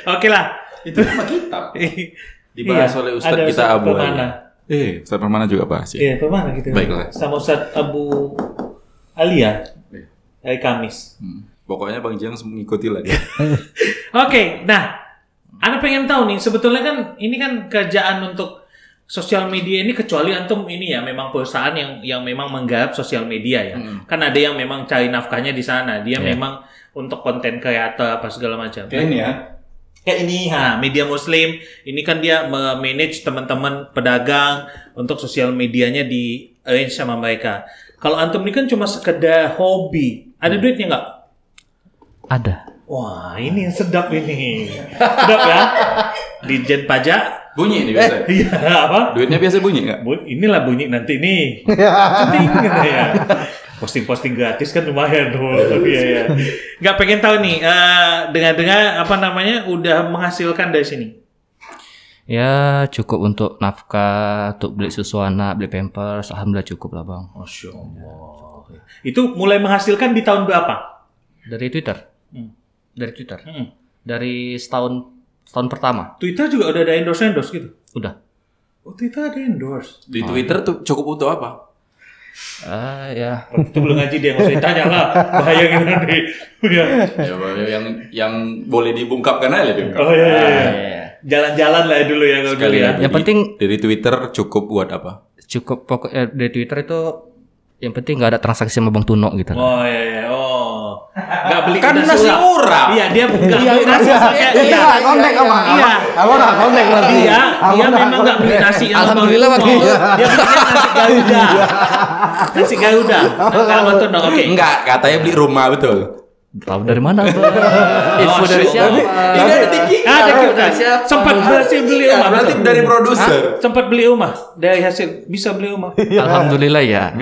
Oke lah. Itu nama kitab. Dibahas oleh Ustadz kita Abu Ali. Ustadz Permana juga bahas ya. Iya, Permana gitu. Baiklah. Sama Ustadz Abu Ali ya. Hari Kamis. Pokoknya Bang Jiang mengikuti lah dia. Oke, nah, Ana pengen tahu nih, sebetulnya kan ini kan kerjaan untuk sosial media ini, kecuali antum ini ya memang perusahaan yang memang menggarap sosial media ya. Kan ada yang memang cari nafkahnya di sana, dia memang untuk konten kreator apa segala macam. Kayak ini ya. Kayak ini, media Muslim ini kan dia manage teman-teman pedagang untuk sosial medianya di arrange sama mereka. Kalau antum ini kan cuma sekedar hobi, ada duitnya nggak? Ada. Wah, ini yang sedap ini. Sedap ya? Dijen pajak. Bunyi nih biasa. Iya, apa? Duitnya biasa bunyi nggak? Inilah bunyi nanti nih. Penting gitu ya. Posting-posting gratis kan lumayan tuh. Iya. Nggak pengen tahu nih, dengar-dengar apa namanya udah menghasilkan dari sini. Ya cukup untuk nafkah, untuk beli susu anak, beli pampers, alhamdulillah cukup lah bang. Masya Allah. Itu mulai menghasilkan di tahun berapa? Dari Twitter. Dari Twitter. Dari setahun pertama. Twitter juga udah ada endorse gitu? Udah. Oh, Twitter ada endorse. Di Twitter tuh cukup untuk apa? Ya. Itu belum ngaji dia, nggak usah ditanya lah. Bahaya gitu nanti. Ya. yang boleh dibungkapkan aja lebih. Oh iya. Jalan-jalan lah dulu ya kalau dulu ya. Yang penting dari Twitter cukup buat apa? Cukup pokoknya dari Twitter itu yang penting nggak ada transaksi sama Bang Tuno gitu. Oh iya. Oh. Nggak beli Kan nasi murah. Iya, dia nggak beli nasi. Iya, kontak sama. Iya. Aku udah kontak berarti. Dia memang nggak beli nasi. Alhamdulillah Bang. Dia belinya nasi Garuda. Nasi Garuda. Kalau Bang Tuno, oke. Enggak, katanya beli rumah betul. Tahu dari mana Bang? Info dari siapa? Ini ada tiki. Ada kita. Sempat berhasil beli rumah. Berarti dari produser. Sempat beli rumah. Dari hasil bisa beli rumah. Alhamdulillah ya.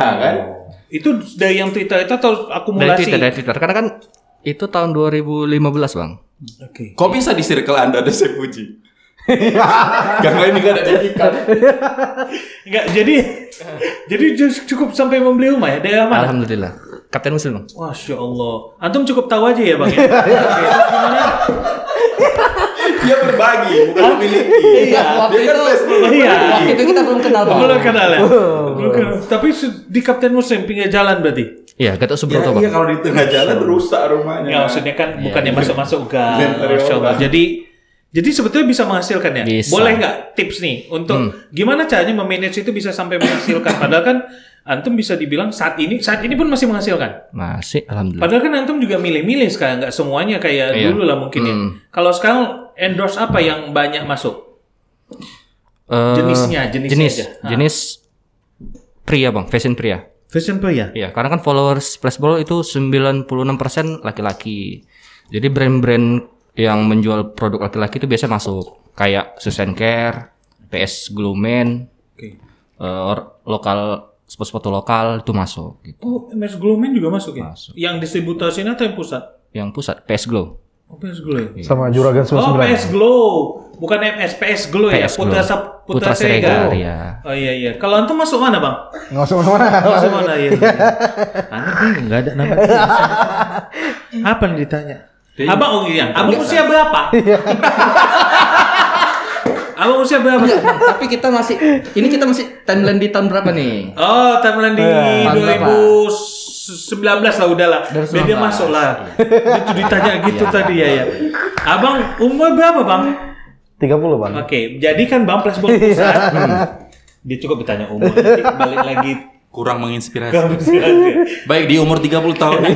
Kan? Itu dari yang Twitter itu atau akumulasi? Dari Twitter. Karena kan itu tahun 2015 Bang. Oke. Kok bisa di circle Anda ada saya puji? Karena ini gak ada etikat. Enggak, jadi cukup sampai membeli rumah ya? Dari mana? Alhamdulillah. Kapten Muslim Bang. Masya Allah. Antum cukup tahu aja ya Bang ya? Oke, terus gimana? Dia berbagi, bukan memiliki. Iya. Dia kan Facebook. Iya. Waktu itu kita belum kenal Bang. Belum kenal ya? Belum kenal. Tapi di Kapten Muslim pinggir jalan berarti? Iya, Gatot Subroto Bang. Iya, kalau di tengah jalan rusak rumahnya. Enggak, maksudnya kan bukannya masuk-masuk gang. Masya Allah. Jadi sebetulnya bisa menghasilkan ya? Bisa. Boleh nggak tips nih untuk gimana caranya memanage itu bisa sampai menghasilkan? Padahal kan antum bisa dibilang saat ini pun masih menghasilkan. Masih, alhamdulillah. Padahal kan antum juga milih-milih sekarang, nggak semuanya kayak dulu lah mungkin ya. Kalau sekarang endorse apa yang banyak masuk? Jenisnya aja. Jenis pria Bang, fashion pria. Fashion ya? Iya, karena kan followers Flashball itu 96% laki-laki. Jadi brand-brand yang menjual produk laki-laki itu biasa masuk. Kayak Susan Care, PS Glumen, lokal sepatu lokal itu masuk. Gitu. Oh, MS Glowman juga masuk ya? Masuk. Yang distributor sini atau yang pusat? Yang pusat PS Glow. Oh, PS Glow ya? Sama Juragan 99. Oh, PS Glow. Bukan MS, PS Glow ya? PS Glow. Putra Siregar. Ya. Oh iya. Kalau antum masuk mana, Bang? Nggak usah mana-mana. Masuk mana ya? Anak bingung, nggak ada nama dia. Apa yang ditanya? Abang Abang usia berapa? Abang usia berapa? Tapi kita masih timeline di tahun berapa nih? Oh, timeline di 2019 lah udahlah. Biar dia masuk lah. Itu ditanya gitu tadi ya. Abang umur berapa, Bang? 30 Bang. Oke, jadi kan Bang Flashball pusat. Dia cukup bertanya umur. Nanti balik lagi Kurang menginspirasi. Baik di umur 30 tahun.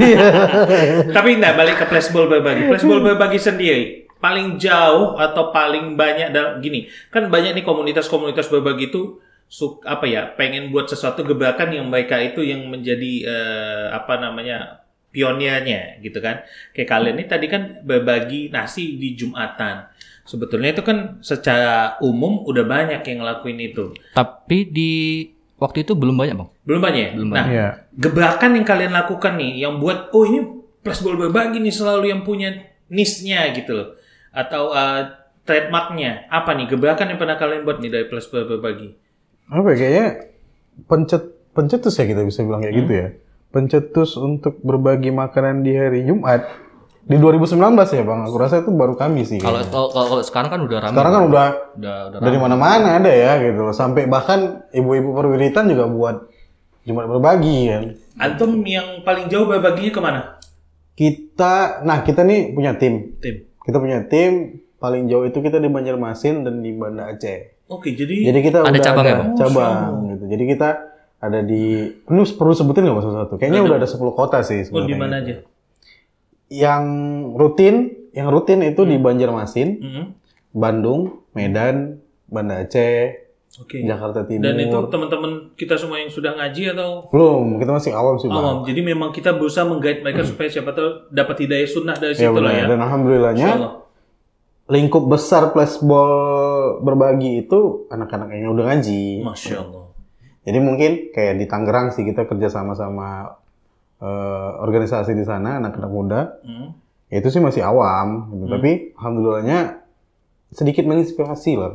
Tapi enggak, balik ke Flashball berbagi. Flashball berbagi sendiri paling jauh atau paling banyak dalam gini. Kan banyak nih komunitas-komunitas berbagi itu pengen buat sesuatu gebrakan yang mereka itu yang menjadi pionirnya gitu kan. Kayak kalian ini tadi kan berbagi nasi di Jumatan. Sebetulnya itu kan secara umum udah banyak yang ngelakuin itu. Tapi di waktu itu belum banyak Bang. Belum banyak ya? Nah, gebrakan yang kalian lakukan nih, yang buat, oh ini Flashball berbagi nih selalu yang punya niche-nya gitu loh. Atau trademark-nya. Apa nih gebrakan yang pernah kalian buat nih dari Flashball berbagi? Apa ya, kayaknya pencetus ya kita bisa bilang kayak gitu ya. Pencetus untuk berbagi makanan di hari Jumat. Di 2019 ya Bang, aku rasa itu baru kami sih. Kalau sekarang kan udah ramai. Sekarang kan udah dari ramai. mana-mana ada ya gitu. Sampai bahkan ibu-ibu perwiritan juga buat Jumat berbagi kan. Antum yang paling jauh berbaginya kemana? Kita nih punya tim. Kita punya tim, paling jauh itu kita di Banjarmasin dan di Banda Aceh. Oke, jadi kita ada udah cabang ya, Bang? Cabang gitu. Jadi kita ada di, ini perlu sebutin nggak Mas satu? Kayaknya udah ada 10 kota sih sebenarnya. Oh, di mana aja? Yang rutin itu di Banjarmasin, Bandung, Medan, Banda Aceh, Jakarta Timur. Dan itu teman-teman kita semua yang sudah ngaji atau belum? Kita masih awam sih Bang. awam. Jadi memang kita berusaha meng-guide mereka supaya siapa tahu dapat hidayah sunnah dari situ lah ya. Dan alhamdulillahnya lingkup besar Flashball berbagi itu anak-anak yang udah ngaji. Masya Allah. Jadi mungkin kayak di Tangerang sih kita kerja sama organisasi di sana anak-anak muda. Itu sih masih awam gitu. Tapi alhamdulillahnya sedikit menginspirasi lah.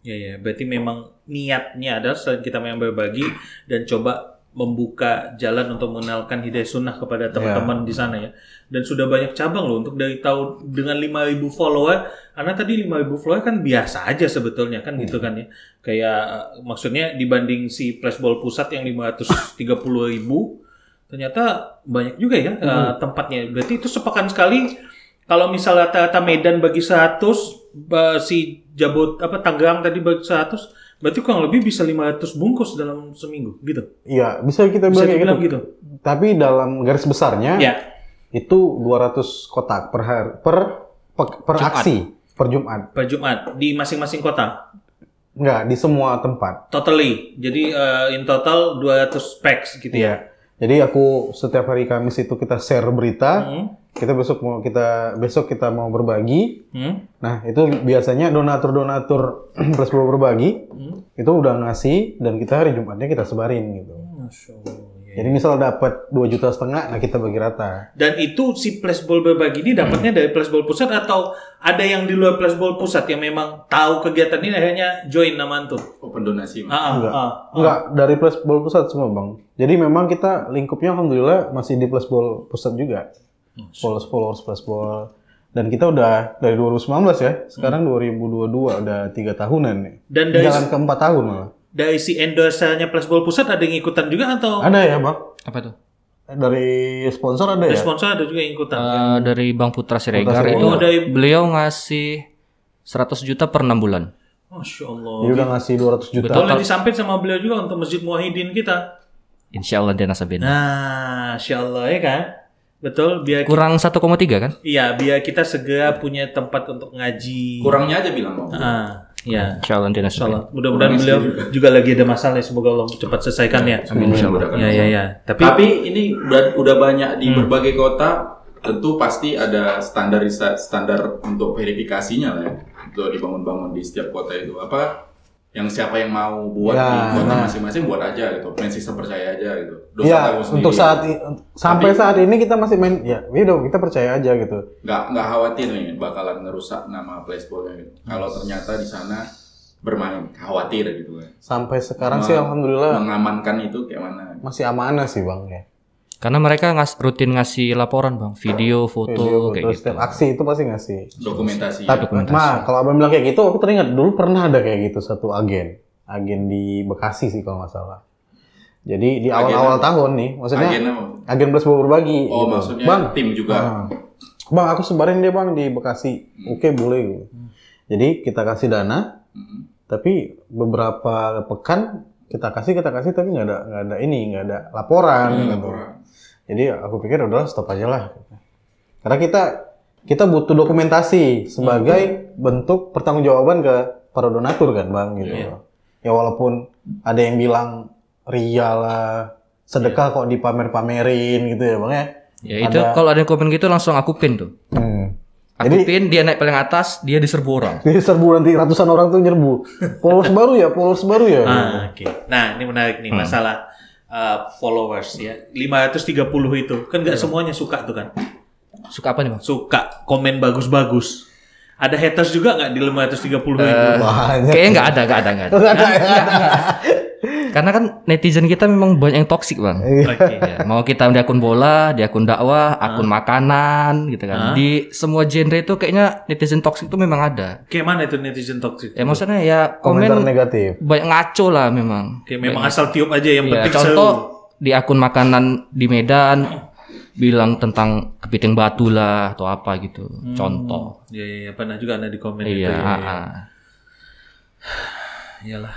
Ya, berarti memang niatnya adalah selain kita memang berbagi dan coba membuka jalan untuk mengenalkan hidayah sunnah kepada teman-teman di sana ya. Dan sudah banyak cabang loh untuk dari tahun dengan 5.000 follower. Karena tadi 5.000 follower kan biasa aja sebetulnya kan gitu kan ya. Kayak maksudnya dibanding si Flashball Pusat yang 530.000 ternyata banyak juga ya tempatnya. Berarti itu sepekan sekali. Kalau misalnya rata-rata Medan bagi 100, si Tangerang tadi bagi 100, berarti kurang lebih bisa 500 bungkus dalam seminggu gitu. Iya, bisa kita bilang gitu. Tapi dalam garis besarnya itu 200 kotak per hari, per aksi per Jumat. Per Jumat di masing-masing kota. Enggak, di semua tempat. Totally. Jadi in total 200 packs gitu ya. Jadi aku setiap hari Kamis itu kita share berita. Kita besok kita mau berbagi. Nah, itu biasanya donatur Flashball berbagi itu udah ngasih dan kita hari Jumatnya kita sebarin gitu. Masya Allah. Jadi misal dapat 2,5 juta, nah kita bagi rata. Dan itu si Flashball berbagi ini dapatnya dari Flashball Pusat atau ada yang di luar Flashball Pusat yang memang tahu kegiatan ini akhirnya join nama antum? Open donasi. Enggak, dari Flashball Pusat semua, Bang. Jadi memang kita lingkupnya alhamdulillah masih di Flashball Pusat juga. Followers Flashball. Dan kita udah dari 2019 ya, sekarang 2022 udah 3 tahunan nih. Dan dari jalan ke 4 tahun malah. Dari si endorsernya Flashball Pusat ada yang ikutan juga atau? Ada ya, Bang. Apa tuh? Dari sponsor ada ya? Dari sponsor ada juga yang ikutan. Dari Bang Putra Siregar itu beliau ngasih 100 juta per 6 bulan. Masya Allah. Dia udah ngasih 200 juta. Betul, disampaikan sama beliau juga untuk Masjid Muwahhidin kita. Insya Allah dia nasabin. Nah, Insya Allah ya kan. Betul, biar kurang 1,3 kan? Iya, biar kita segera punya tempat untuk ngaji. Kurangnya aja bilang Bang. Ya. Insya Allah dia nasabin. Mudah-mudahan beliau juga lagi ada masalah, semoga Allah cepat selesaikan ya. Amin. Ya. Tapi ini udah banyak di berbagai kota, tentu pasti ada standar untuk verifikasinya lah ya. Untuk dibangun-bangun di setiap kota itu. Apa yang siapa yang mau buat di kota masing-masing buat aja gitu. Main sistem percaya aja gitu. Untuk sampai saat ini kita masih main kita percaya aja gitu. Nggak khawatir nih bakalan ngerusak nama Flashball gitu. Kalau ternyata di sana bermain khawatir gitu kan. Sampai sekarang sih alhamdulillah mengamankan itu kayak mana? Masih amanah sih Bang ya. Karena mereka rutin ngasih laporan Bang, video, foto kayak gitu. Setiap aksi itu pasti ngasih dokumentasi. Kalau abang bilang kayak gitu, aku teringat dulu pernah ada kayak gitu satu agen di Bekasi sih kalau nggak salah. Jadi di awal-awal tahun nih, maksudnya agen Flashball berbagi. Oh gitu. Maksudnya bang, tim juga. Bang aku sebarin deh Bang di Bekasi. Oke boleh gitu. Jadi kita kasih dana, tapi beberapa pekan kita kasih tapi nggak ada laporan. Jadi aku pikir udahlah stop aja lah. Karena kita butuh dokumentasi sebagai bentuk pertanggungjawaban ke para donatur kan Bang gitu. Ya walaupun ada yang bilang ria lah, sedekah kok dipamer-pamerin gitu ya Bang ya. Ya itu kalau ada yang komen gitu langsung aku pin tuh. Aku pin, dia naik paling atas, dia diserbu orang. Diserbu nanti ratusan orang tuh nyerbu. Followers baru ya. Oke. Nah ini menarik nih masalah followers ya. 530 itu kan nggak semuanya suka tuh kan. Suka apa nih Bang? Suka komen bagus-bagus. Ada haters juga nggak di 530 itu? Kayaknya nggak ada. Karena kan netizen kita memang banyak yang toksik Bang. Ya, mau kita di akun bola, di akun dakwah, akun makanan gitu kan. Di semua genre itu kayaknya netizen toksik itu memang ada. Kayak mana itu netizen toksik? Ya maksudnya ya komentar negatif. Banyak ngaco lah memang. Kayak memang asal tiup aja yang penting. Contoh di akun makanan di Medan bilang tentang kepiting batu lah atau apa gitu. Contoh. Iya pernah juga ada di komen itu. Iyalah.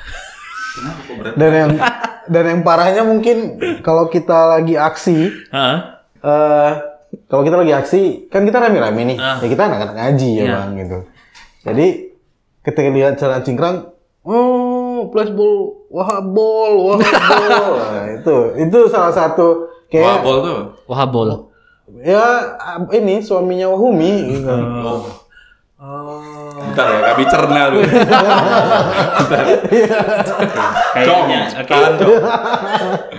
Dan yang parahnya mungkin kalau kita lagi aksi, kan kita rame-rame nih, ya kita anak-anak ngaji ya Bang gitu. Jadi ketika lihat Jalan Cingkrang, Flashball, Wahabol, nah, itu salah satu kayak Wahabol tuh. Wahabol. Ya ini suaminya Wahumi gitu. Bentar ya, kami cerna dulu. Kayaknya,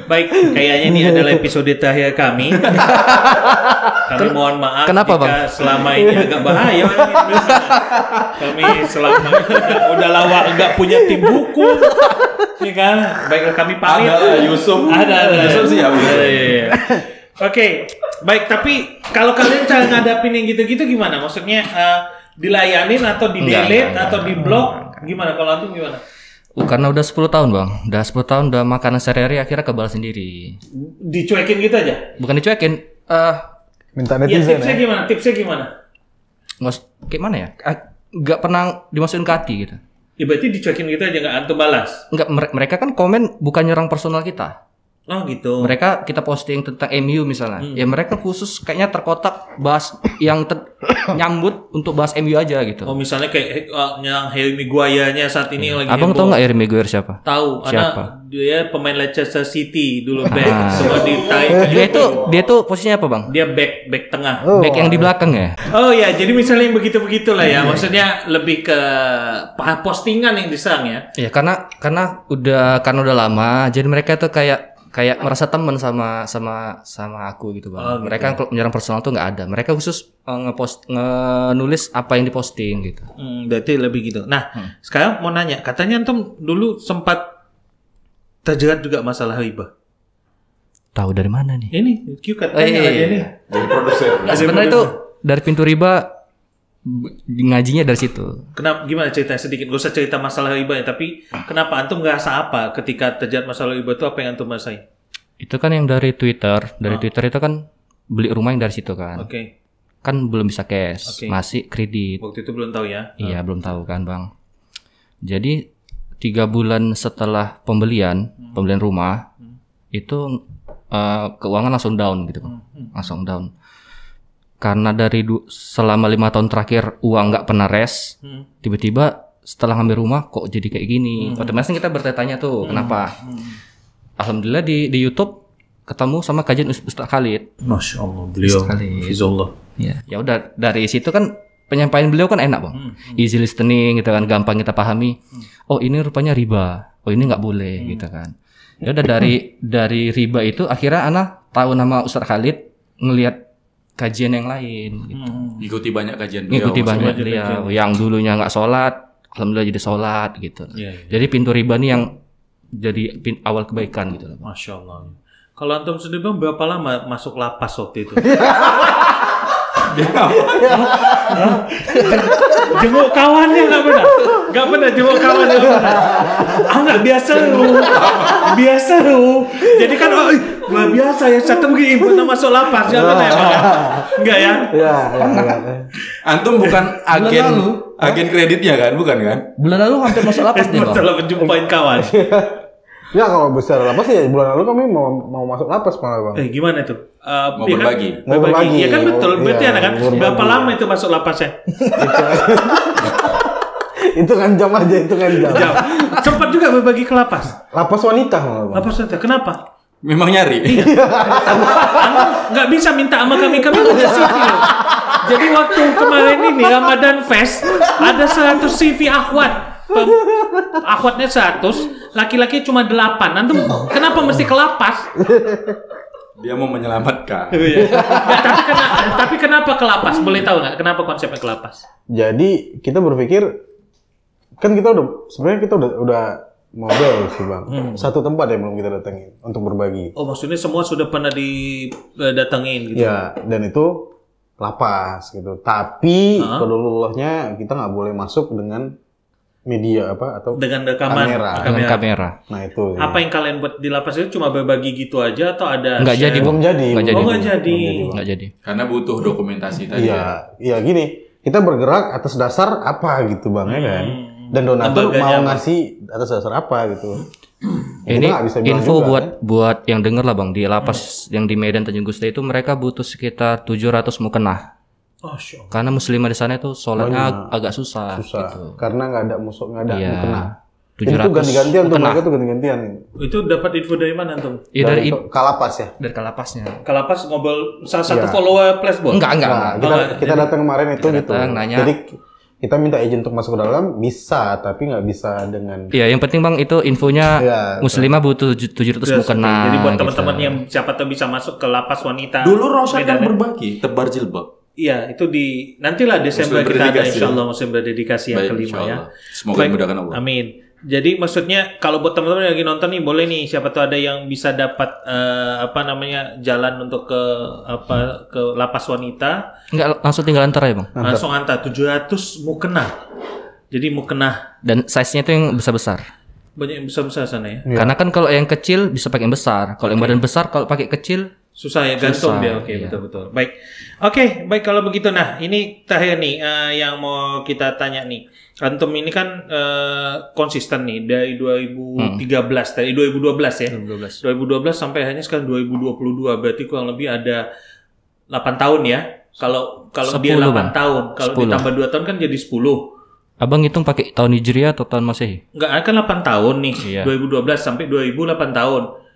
Baik, kayaknya ini adalah episode terakhir kami. Kami mohon maaf kenapa, jika Bang? selama ini agak bahaya. Kami selama udah lama nggak punya tim buku, ya kan? Baiklah kami pamit. Ada Yusuf. Ada. Yusuf sih ya. Iya. Oke, baik. Tapi kalau kalian cara ngadapin yang gitu-gitu gimana? Maksudnya dilayanin atau di delete atau di blok? Gimana kalau antum gimana? Karena udah 10 tahun bang, udah 10 tahun udah makanan sehari-hari akhirnya kebal sendiri. Dicuekin gitu aja? Bukan dicuekin, minta Ya, netizen tipsnya ya. gimana? Tipsnya gimana? kayak mana ya? Gak pernah dimasukin ke hati gitu. Ya berarti dicuekin gitu aja nggak antum balas? Enggak, mereka kan komen bukan nyerang personal kita. Oh gitu. Mereka kita posting tentang MU misalnya, ya mereka khusus kayaknya terkotak bahas yang nyambut untuk bahas MU aja gitu. Oh misalnya kayak yang Harry Maguire-nya saat ini yang lagi Abang tahu nggak Harry Maguire siapa? Tahu, Siapa? karena dia pemain Leicester City dulu back, semua ditarik. Dia tuh posisinya apa bang? Dia back tengah. Back yang di belakang ya? Oh ya, jadi misalnya yang begitu-begitulah ya, maksudnya lebih ke postingan yang diserang ya. Ya karena udah lama, jadi mereka tuh kayak merasa teman sama aku gitu bang. Oh, gitu. Mereka kalau menyerang personal tuh nggak ada. Mereka khusus nulis apa yang diposting gitu. Berarti lebih gitu. Nah, sekarang mau nanya, katanya antum dulu sempat terjerat juga masalah riba. Tahu dari mana nih? Ini Q katanya lagi ini. Dari produser. Sebenarnya itu dari pintu riba ngajinya dari situ. Kenapa? Gimana ceritanya sedikit? Gak usah cerita masalah riba ya, tapi kenapa antum ngerasa apa ketika terjerat masalah riba itu, apa yang antum rasain? Itu kan yang dari Twitter. Dari Twitter itu kan beli rumah yang dari situ kan. Oke. Kan belum bisa cash, Oke. masih kredit. Waktu itu belum tahu ya? Iya, belum tahu kan bang. Jadi 3 bulan setelah pembelian rumah itu keuangan langsung down gitu bang. Langsung down. Karena dari selama 5 tahun terakhir uang nggak pernah res, tiba-tiba setelah ngambil rumah kok jadi kayak gini. Otomatis kita bertanya tuh kenapa. Alhamdulillah di YouTube ketemu sama kajian Ustaz Khalid. Masya Allah, beliau Fizullah. Ya udah dari situ kan penyampaian beliau kan enak bang, easy listening gitu kan, gampang kita pahami. Oh ini rupanya riba, oh ini nggak boleh gitu kan. Ya udah dari riba itu akhirnya anak tahu nama Ustaz Khalid, ngelihat kajian yang lain gitu. Ikuti banyak kajian beliau. Ikuti banyak beliau yang dulunya nggak sholat, alhamdulillah jadi sholat gitu. Iya. Jadi pintu riba nih yang jadi awal kebaikan gitu. Masya Allah. Kalau antum sendiri bang, berapa lama masuk lapas waktu itu? Jenguk kawannya nggak pernah jenguk kawannya nggak pernah. Nggak biasa lu. Jadi kan nggak biasa ya, satu begini pernah masuk lapas nggak pernah ya bang? Nggak ya? Iya. Antum bukan agen kreditnya kan, bukan kan? Bulan lalu hampir masuk lapas nih bang. Masalah menjumpain kawan. Ya kalau besar lapas ya bulan lalu kami mau masuk lapas malah bang. Gimana tuh? Mau Ya kan? berbagi. Mau berbagi. Ya kan betul. Berarti Iya, anak kan. mau berbagi. Berapa lama itu masuk lapasnya? Itu kan jam aja, itu kan jam. Jam. Sempat juga berbagi ke lapas. Lapas wanita malah bang. Lapas wanita. Kenapa? Memang nyari. Nggak bisa minta sama kami punya CV loh. Jadi waktu kemarin ini Ramadan Fest ada 100 CV akhwat. Akhwatnya 100, laki-laki cuma 8. Antum kenapa mesti ke lapas? Dia mau menyelamatkan. Tapi kenapa ke lapas? Boleh tahu nggak kenapa konsepnya ke lapas? Jadi kita berpikir kan kita udah model sih bang. Satu tempat yang belum kita datengin untuk berbagi. Oh maksudnya semua sudah pernah didatengin gitu? Ya dan itu lapas gitu. Tapi kodolulahnya kita nggak boleh masuk dengan media atau dengan rekaman kamera. Nah itu. Apa yang kalian buat di lapas itu cuma berbagi gitu aja atau ada? Nggak jadi, Belum jadi. Nggak jadi. Karena butuh dokumentasi tadi. Iya gini. Kita bergerak atas dasar apa gitu bang ya kan. Dan donatur Lembaganya mau ngasih atas dasar apa gitu. Ini Kita nggak bisa bilang info juga, buat yang denger lah bang, di lapas yang di Medan Tanjung Gusta itu mereka butuh sekitar 700 mukenah. Oh, sure. Karena muslimah di sana itu sholatnya agak susah. Gitu. Karena nggak ada mukena. Iya. Itu ganti-gantian tuh, mereka tuh ganti-gantian. Itu dapat info dari mana tuh? Iya dari Kalapas ya. dari kalapasnya. Kalapas ngobrol salah satu follower Flashball? Enggak. Nah, kita datang kemarin itu gitu. Datang, nanya. Jadi kita minta izin untuk masuk ke dalam bisa, tapi nggak bisa dengan. Iya, yang penting Bang itu infonya Ya, muslimah butuh 700 mukena. Jadi buat gitu. teman-teman yang siapa tahu bisa masuk ke lapas wanita. Dulu Rosyad kan Medan. berbagi, tebar jilbab. Iya, itu di nantilah Desember Musim kita ada berdedikasi. insyaallah musim berdedikasi yang Baik, kelima ya. insyaallah. Semoga Baik. dimudahkan Allah. Amin. Jadi maksudnya kalau buat teman-teman yang lagi nonton nih boleh nih siapa tahu ada yang bisa dapat jalan untuk ke lapas wanita. Enggak langsung tinggal antar ya Bang. Langsung antar 700 mukena. Jadi mukena Dan size-nya itu yang besar-besar. banyak yang besar-besar sana ya. Iya. Karena kan kalau yang kecil bisa pakai yang besar. Kalau yang badan besar kalau pakai kecil Susah ya, gantung Susah, dia. Oke, iya. betul-betul. Baik. Oke, baik kalau begitu. Nah, ini terakhir nih yang mau kita tanya nih. Antum ini kan konsisten nih dari 2013, dari 2012 ya. 2012 sampai hanya sekarang 2022. Berarti kurang lebih ada 8 tahun ya. Kalau dia 10, 8 Bang. tahun, kalau 10. ditambah 2 tahun kan jadi 10. Abang hitung pakai tahun Hijriah atau tahun Masehi? Enggak, kan 8 tahun nih. Iya. 2012 sampai 2000 8 tahun.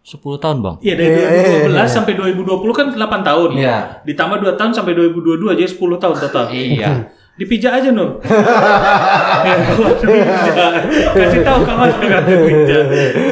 10 tahun Bang. Iya, dari 2012 sampai 2020 kan 8 tahun. Iya. Ditambah 2 tahun sampai 2022 jadi 10 tahun total. Iya. Dipijak aja Nur. Kasih tahu kawan dipijak.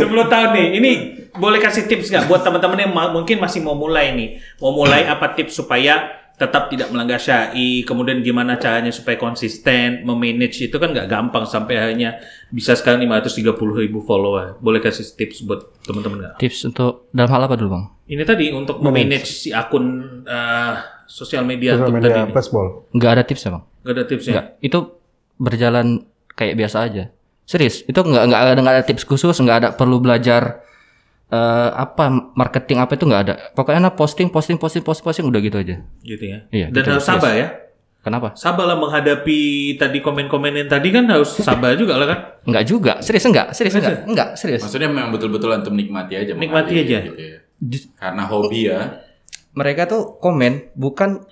10 tahun nih. Ini boleh kasih tips nggak buat teman-teman yang mungkin masih mau mulai nih? Mau mulai apa tips supaya tetap tidak melanggar syar'i, kemudian gimana caranya supaya konsisten, memanage itu kan nggak gampang sampai akhirnya bisa sekarang 530.000 follower. Boleh kasih tips buat teman-teman nggak? Tips untuk dalam hal apa dulu Bang? Ini tadi untuk memanage si akun sosial media Sosial untuk media tadi ini. flashball. Nggak ada tips ya Bang? Nggak ada tipsnya? Nggak. Itu berjalan kayak biasa aja. Serius, itu nggak ada tips khusus, nggak ada perlu belajar marketing apa itu nggak ada. Pokoknya posting udah gitu aja. Gitu ya. Iya, Dan gitu. harus sabar ya. Kenapa? Sabarlah menghadapi tadi komen-komen yang tadi kan harus sabar juga lah kan. Enggak juga, serius enggak. Maksudnya memang betul-betul antum nikmati aja. Nikmati mengalir, aja. gitu ya. Karena hobi ya. Mereka tuh komen bukan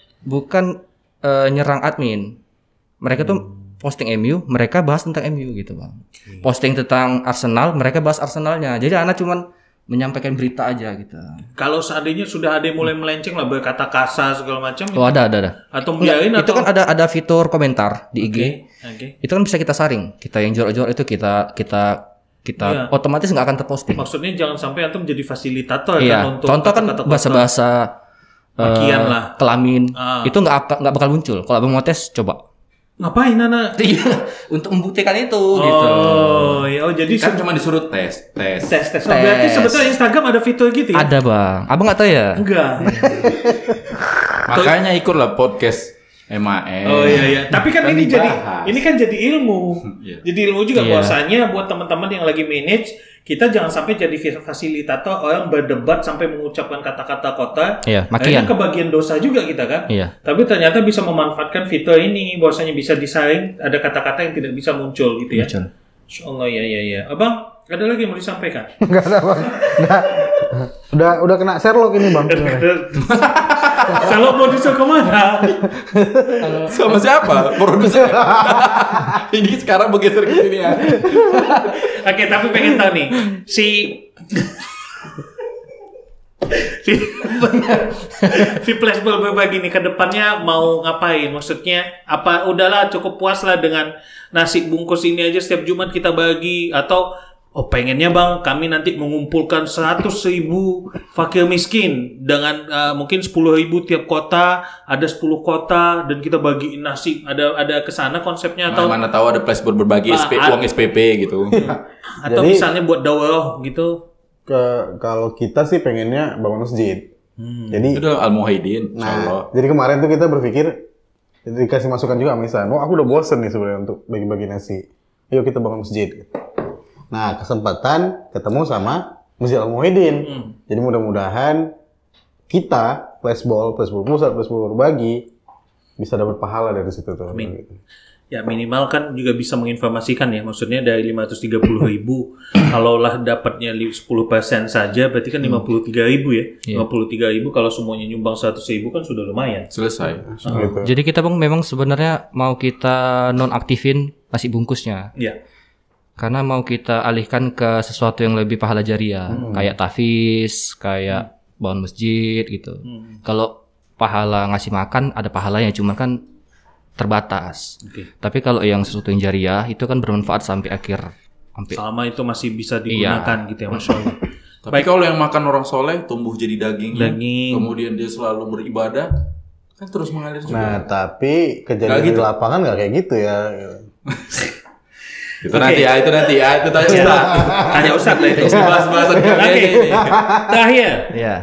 nyerang admin. Mereka tuh posting MU, mereka bahas tentang MU gitu Bang. Posting tentang Arsenal, mereka bahas Arsenalnya. Jadi anak cuman menyampaikan berita aja gitu. Kalau seandainya sudah ada yang mulai melenceng lah berkata kasar segala macam. Oh ada. Atau biarin Itu atau kan ada fitur komentar di IG. Oke. Itu kan bisa kita saring. Kita yang jorok-jorok itu kita Iya. otomatis nggak akan terposting. Maksudnya jangan sampai antum jadi fasilitator Iya. kan untuk Contoh kan kata-kata bahasa-bahasa makian lah. kelamin. Ah. Itu nggak bakal muncul. Kalau abang mau tes coba. Ngapain anak? Iya, untuk membuktikan itu gitu. Oh, ya, jadi Kan cuma disuruh tes. tes. Oh, berarti sebetulnya Instagram ada fitur gitu ya? Ada Bang. Abang nggak tahu ya? Enggak. Makanya ikutlah podcast MAM. Oh iya. Tapi kan ini dibahas. jadi ilmu. Iya. Jadi ilmu juga Iya. bahwasanya buat teman-teman yang lagi manage, kita jangan sampai jadi fasilitator orang berdebat sampai mengucapkan kata-kata kotor. Iya, Akhirnya makian. kebagian dosa juga kita kan. Iya. Tapi ternyata bisa memanfaatkan fitur ini, bahwasanya bisa disaring ada kata-kata yang tidak bisa muncul gitu ya. Muncul. Insyaallah ya. Abang, ada lagi yang mau disampaikan? Enggak ada Bang. Udah kena Sherlock ini Bang. Kalau mau disuruh kemana? Sama siapa? Produser. Ini sekarang bergeser ke sini ya. Oke, tapi pengen tahu nih si flashball berbagi nih ke depannya mau ngapain? Maksudnya apa udahlah cukup puas lah dengan nasi bungkus ini aja setiap Jumat kita bagi atau pengennya Bang kami nanti mengumpulkan 100.000 fakir miskin dengan mungkin 10.000 tiap kota, ada 10 kota dan kita bagiin nasi ada kesana konsepnya atau Mana tahu ada flashboard berbagi uang SPP gitu. atau Jadi- misalnya buat dakwah gitu. Kalau kita sih pengennya bangun masjid. Jadi Itu Al Muhyiddin, insyaallah. Nah, jadi kemarin tuh kita berpikir dikasih masukan juga misalnya, aku udah bosen nih sebenarnya untuk bagi-bagi nasi. Yuk kita bangun masjid. Nah, kesempatan ketemu sama Masjid Al Muhyiddin. Jadi mudah-mudahan kita flashball pusat, flashball berbagi bisa dapat pahala dari situ tuh. Amin. Gitu. Ya minimal kan juga bisa menginformasikan ya, maksudnya dari 530.000 kalaulah dapatnya 10% saja berarti kan 53.000 ya. Iya. 53.000 kalau semuanya nyumbang 100.000 kan sudah lumayan. Selesai. Gitu. Jadi kita Bang memang sebenarnya mau kita nonaktifin nasi bungkusnya. Iya. Karena mau kita alihkan ke sesuatu yang lebih pahala jariah, kayak tahfiz, kayak bangun masjid gitu. Kalau pahala ngasih makan ada pahalanya, cuman kan terbatas. Tapi kalau yang sesuatu yang jariah itu kan bermanfaat sampai akhir. Selama itu masih bisa digunakan gitu ya, Masya Allah. Tapi kalau yang makan orang soleh tumbuh jadi daging, kemudian dia selalu beribadah, kan terus mengalir juga. Nah, tapi kejadian di lapangan nggak kayak gitu ya. Itu nanti ya, itu tanya Ustaz. Tanya Ustaz lah itu. Bahas-bahasan Oke. Terakhir. Iya.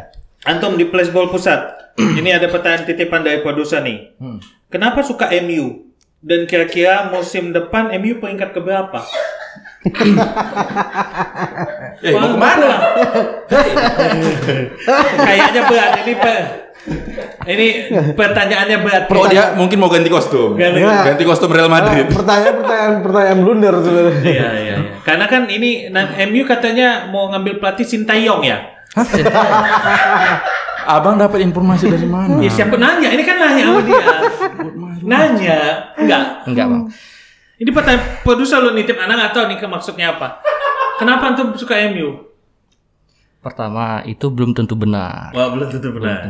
Antum di Flashball Pusat. Ini ada pertanyaan titipan dari produser nih. Kenapa suka MU? Dan kira-kira musim depan MU peringkat keberapa? Mau kemana? Kayaknya berat ini pertanyaannya berat. Oh, dia mungkin mau ganti kostum. Ganti kostum Real Madrid. Pertanyaan blunder sebenarnya. Iya. Karena kan ini MU katanya mau ngambil pelatih Sintayong ya. Abang dapat informasi dari mana? Ya siapa nanya? Ini kan nanya sama dia. Nanya. Enggak, Bang. Ini pertanyaan produser lu nitip anak nggak tahu nih maksudnya apa. Kenapa antum suka MU? Pertama, itu belum tentu benar. Wah, belum tentu benar.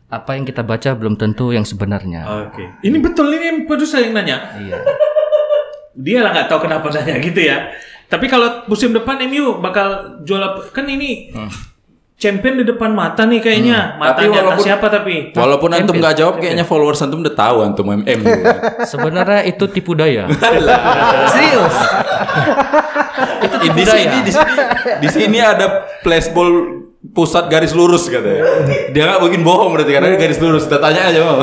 Apa yang kita baca belum tentu yang sebenarnya. Oke. Ini betul, ini produser yang nanya. Iya. Dia lah nggak tahu kenapa nanya gitu ya. Tapi kalau musim depan MU bakal jual kan ini champion di depan mata nih kayaknya. Matanya siapa tapi? Walaupun antum nggak jawab, kayaknya followers antum udah tahu antum MU. Sebenarnya itu tipu daya. Serius. Itu tipu daya. Di sini ada flashball pusat garis lurus katanya. Dia nggak mungkin bohong berarti karena garis lurus. Kita tanya aja mau.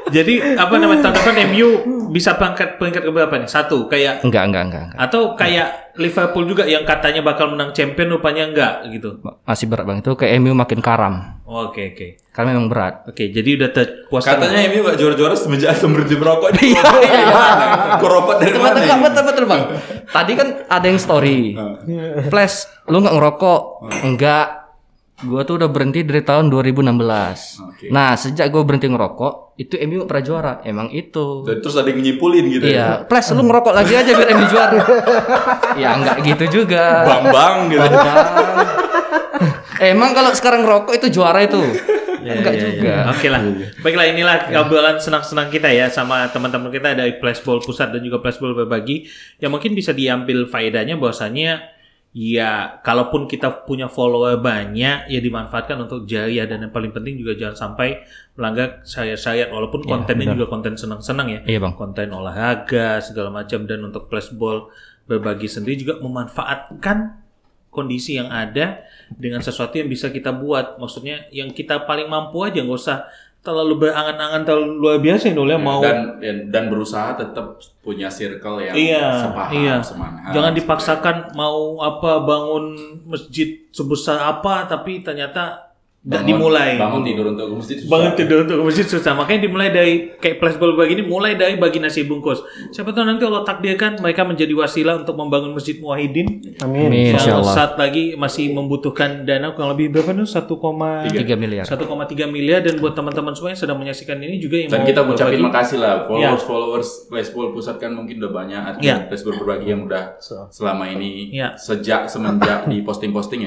Jadi apa namanya tahun depan MU bisa peringkat keberapa nih? 1 kayak Enggak. Atau kayak Liverpool juga yang katanya bakal menang champion rupanya enggak gitu. Masih berat, Bang. Itu kayak MU makin karam. Oke. Karena memang berat. Oke, jadi udah terpuaskan. Katanya MU nggak juara-juara semenjak antum berhenti merokok. Iya. Korupot dari mana? Betul, Bang. Tadi kan ada yang story. Flash, lu nggak ngerokok? Enggak. Gue tuh udah berhenti dari tahun 2016. Nah, sejak gue berhenti ngerokok, itu MU pernah juara. Emang itu. Dan terus ada yang nyimpulin gitu. Iya, Flash lu ngerokok lagi aja biar MU juara. Ya enggak gitu juga. Bang gitu. Emang kalau sekarang ngerokok itu juara itu. Enggak juga. Oke lah. Baiklah, inilah obrolan senang-senang kita ya sama teman-teman kita dari Flashball Pusat dan juga Flashball Berbagi yang mungkin bisa diambil faedahnya bahwasanya ya, kalaupun kita punya follower banyak, ya dimanfaatkan untuk jariah dan yang paling penting juga jangan sampai melanggar syariat-syariat walaupun kontennya juga konten senang-senang ya. Iya, Bang. Konten olahraga segala macam dan untuk Flashball Berbagi sendiri juga memanfaatkan kondisi yang ada dengan sesuatu yang bisa kita buat. Maksudnya yang kita paling mampu aja, nggak usah terlalu berangan-angan terlalu luar biasa ya, mau dan berusaha tetap punya circle yang sepaham, semangat. Jangan dipaksakan mau bangun masjid sebesar apa tapi ternyata nggak dimulai. Bangun tidur untuk masjid susah. Bangun tidur untuk masjid susah. Makanya dimulai dari kayak Flashball begini, mulai dari bagi nasi bungkus. Siapa tahu nanti Allah takdirkan mereka menjadi wasilah untuk membangun Masjid Muwahhidin. Amin. Insyaallah. Saat lagi masih membutuhkan dana kurang lebih berapa nih? 1,3 miliar. 1,3 miliar dan buat teman-teman semua yang sedang menyaksikan ini juga yang dan mau kita ucapin berbagi. makasih lah followers Flashball Pusat kan mungkin udah banyak artinya Flashball Berbagi yang udah selama ini semenjak di posting-posting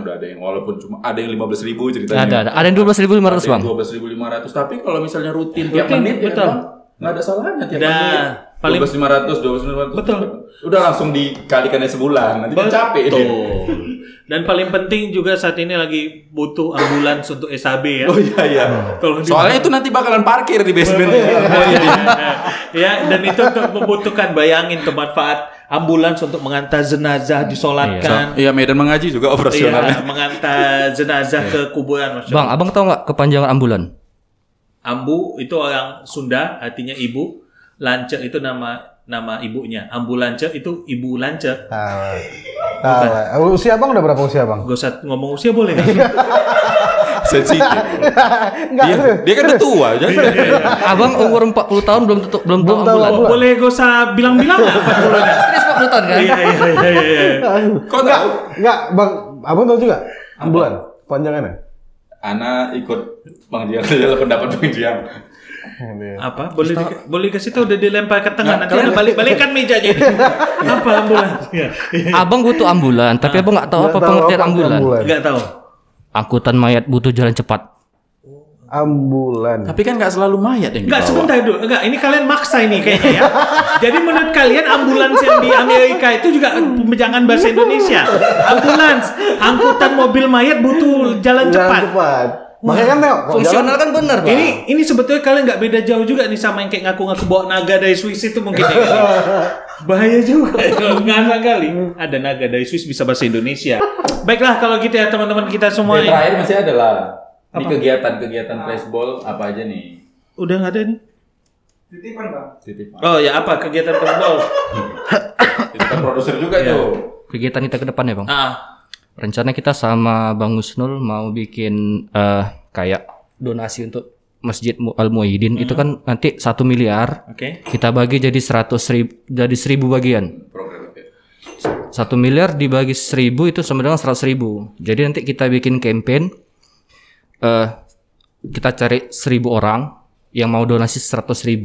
udah ada yang walaupun cuma ada yang 15.000 ceritanya. Ada yang 12.500, Bang. 12.500 tapi kalau misalnya rutin tiap menit betul. Nggak ada salahnya tiap menit. Paling 12.500 betul. Udah langsung dikalikannya sebulan nanti kan capek dia. Dan paling penting juga saat ini lagi butuh ambulans untuk SAB ya. Oh iya. Soalnya itu nanti bakalan parkir di basement. Ya, dan itu untuk membutuhkan, bayangin tuh manfaat ambulans untuk mengantar jenazah disolatkan. Iya, Medan Mengaji juga operasionalnya. Iya, mengantar jenazah ke kuburan. Bang, abang tahu nggak kepanjangan ambulan? Ambu itu orang Sunda, artinya ibu. Lance itu nama ibunya. Ambu Lance itu ibu Lance. Usia abang udah berapa usia bang? Gak usah ngomong usia boleh kan? Sensitif. Dia kan udah tua aja. Abang umur 40 tahun belum tahu ambulan. Boleh gak usah bilang-bilang nggak 40-nya? 40 tahun kan? Iya. Kok tahu? Enggak, bang. Abang tahu juga ambulan panjangannya? Ana ikut Bang Jiang dalam pendapat Bang Jiang. Apa? Boleh kasih tahu, udah dilempar ke tengah nanti udah balik-balikan mejanya. Apa ambulan? Abang butuh ambulan, tapi abang nggak tahu apa pengertian ambulan. Nggak tahu. Angkutan mayat butuh jalan cepat. Ambulan. Tapi kan nggak selalu mayat yang Enggak, dibawa. sebentar dulu. Enggak, ini kalian maksa ini kayaknya ya. Jadi menurut kalian ambulans yang di Amerika itu juga pembejangan bahasa Indonesia. Ambulans, angkutan mobil mayat butuh jalan cepat. Makanya kan Neo, Fungsional kan benar, Bang. Ini sebetulnya kalian nggak beda jauh juga nih sama yang kayak ngaku-ngaku bawa naga dari Swiss itu mungkin ya. Bahaya juga. Nggak kali. Ada naga dari Swiss bisa bahasa Indonesia. Baiklah kalau gitu ya teman-teman kita semua. Yang terakhir masih ada lah. Ini kegiatan-kegiatan flashball apa aja nih? Udah nggak ada nih. Titipan Bang. Titipan. Oh ya apa kegiatan flashball? Kita produser juga tuh. Kegiatan kita ke depan ya, Bang. Rencana Rencana kita sama Bang Husnul mau bikin kayak donasi untuk Masjid Al Muwahhidin. Itu kan nanti 1 miliar. Oke. Kita bagi jadi 100.000 jadi 1.000 bagian. Program oke. 1 miliar dibagi 1.000 itu sama dengan 100.000. Jadi nanti kita bikin campaign. Kita cari 1.000 orang yang mau donasi 100.000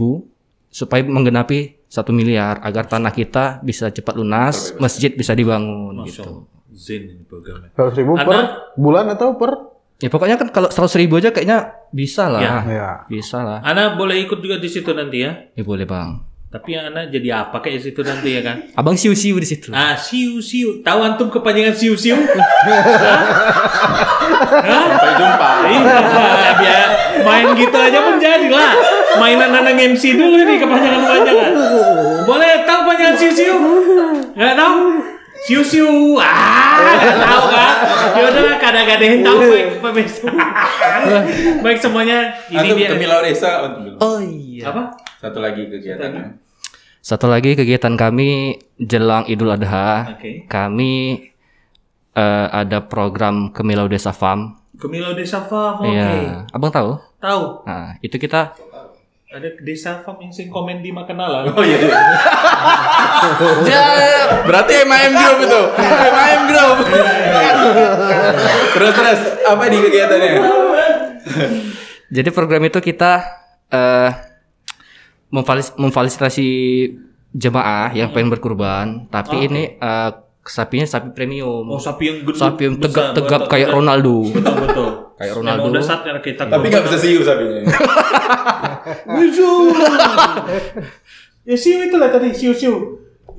supaya menggenapi 1 miliar agar tanah kita bisa cepat lunas, masjid bisa dibangun gitu. Zen ini programnya. 100.000 per bulan atau per? Ya pokoknya kan kalau 100.000 aja kayaknya bisa lah. Ya. Bisa lah. Ana boleh ikut juga di situ nanti ya. Ya boleh, Bang. Tapi yang Ana jadi apa kayak di situ nanti ya kan? Abang siu-siu di situ. Siu-siu. Tahu antum kepanjangan siu-siu? Sampai jumpa. Iya, biar main gitu aja pun jadilah. Mainan Ana MC dulu nih kepanjangan-kepanjangan. Boleh tahu panjangan siu-siu? Nggak tahu? Siu-siu. Nggak tahu kan? Ya udahlah kadang-kadang tahu baik pemirsa. Baik semuanya. Ini Antum dia. ke Milau Desa. Oh iya. Apa? Satu lagi kegiatannya. Satu lagi kegiatan kami jelang Idul Adha. Oke. Kami ada program Kemilau Desa Farm. Kemilau Desa Farm. Oke. Iya. Abang tahu? Tahu. Nah, itu kita Ada desa farm yang sing komen di makanan. Oh iya. Berarti MAM Group itu. MAM Group. Terus apa di kegiatannya? jadi program itu kita memfasilitasi jemaah yang pengen berkurban, tapi ini sapinya sapi premium. Oh, sapi yang gede. Sapi yang besar, tegap betul, kayak betul. Ronaldo. Betul. Kayak Ronaldo. Udah saatnya kita. Tapi nggak bisa siu sapinya. Ya siu itulah tadi siu.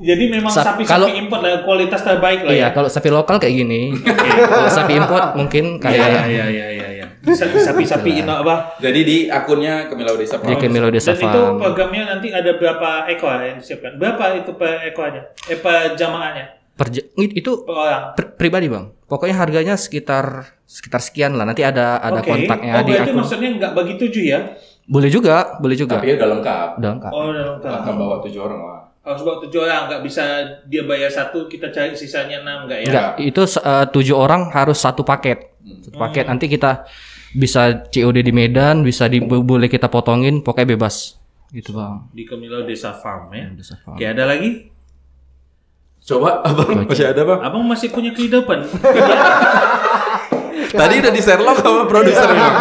Jadi memang sapi kalau- import lah kualitas terbaik lah Iya, ya. kalau sapi lokal kayak gini. Kalau sapi import mungkin kayak Iya. Sapi-sapi ini apa? Jadi di akunnya Kemilau Desa di Farm. Kemilau Desa Dan itu Farm. programnya nanti ada berapa ekor yang disiapkan? Berapa itu per ekornya? Per jamaahnya? Itu Per orang? pribadi, Bang. Pokoknya harganya sekitar sekian lah. Nanti ada Oke. kontaknya Oh, di berarti akun. maksudnya nggak bagi 7 ya? Boleh juga. Tapi udah lengkap. Udah lengkap. Oh, udah lengkap. Lengkap bawa 7 orang lah. Harus bawa 7 orang, nggak bisa dia bayar 1, kita cari sisanya 6, nggak ya? Enggak, itu 7 orang harus satu paket. Satu paket. Nanti kita bisa COD di Medan, bisa boleh kita potongin, pokoknya bebas. Gitu, Bang. Di Kemilau Desa Farm ya. Desa Farm. Oke, ada lagi? Coba abang masih ada bang? Abang masih punya kehidupan. Tadi udah di Sherlock sama produser bang.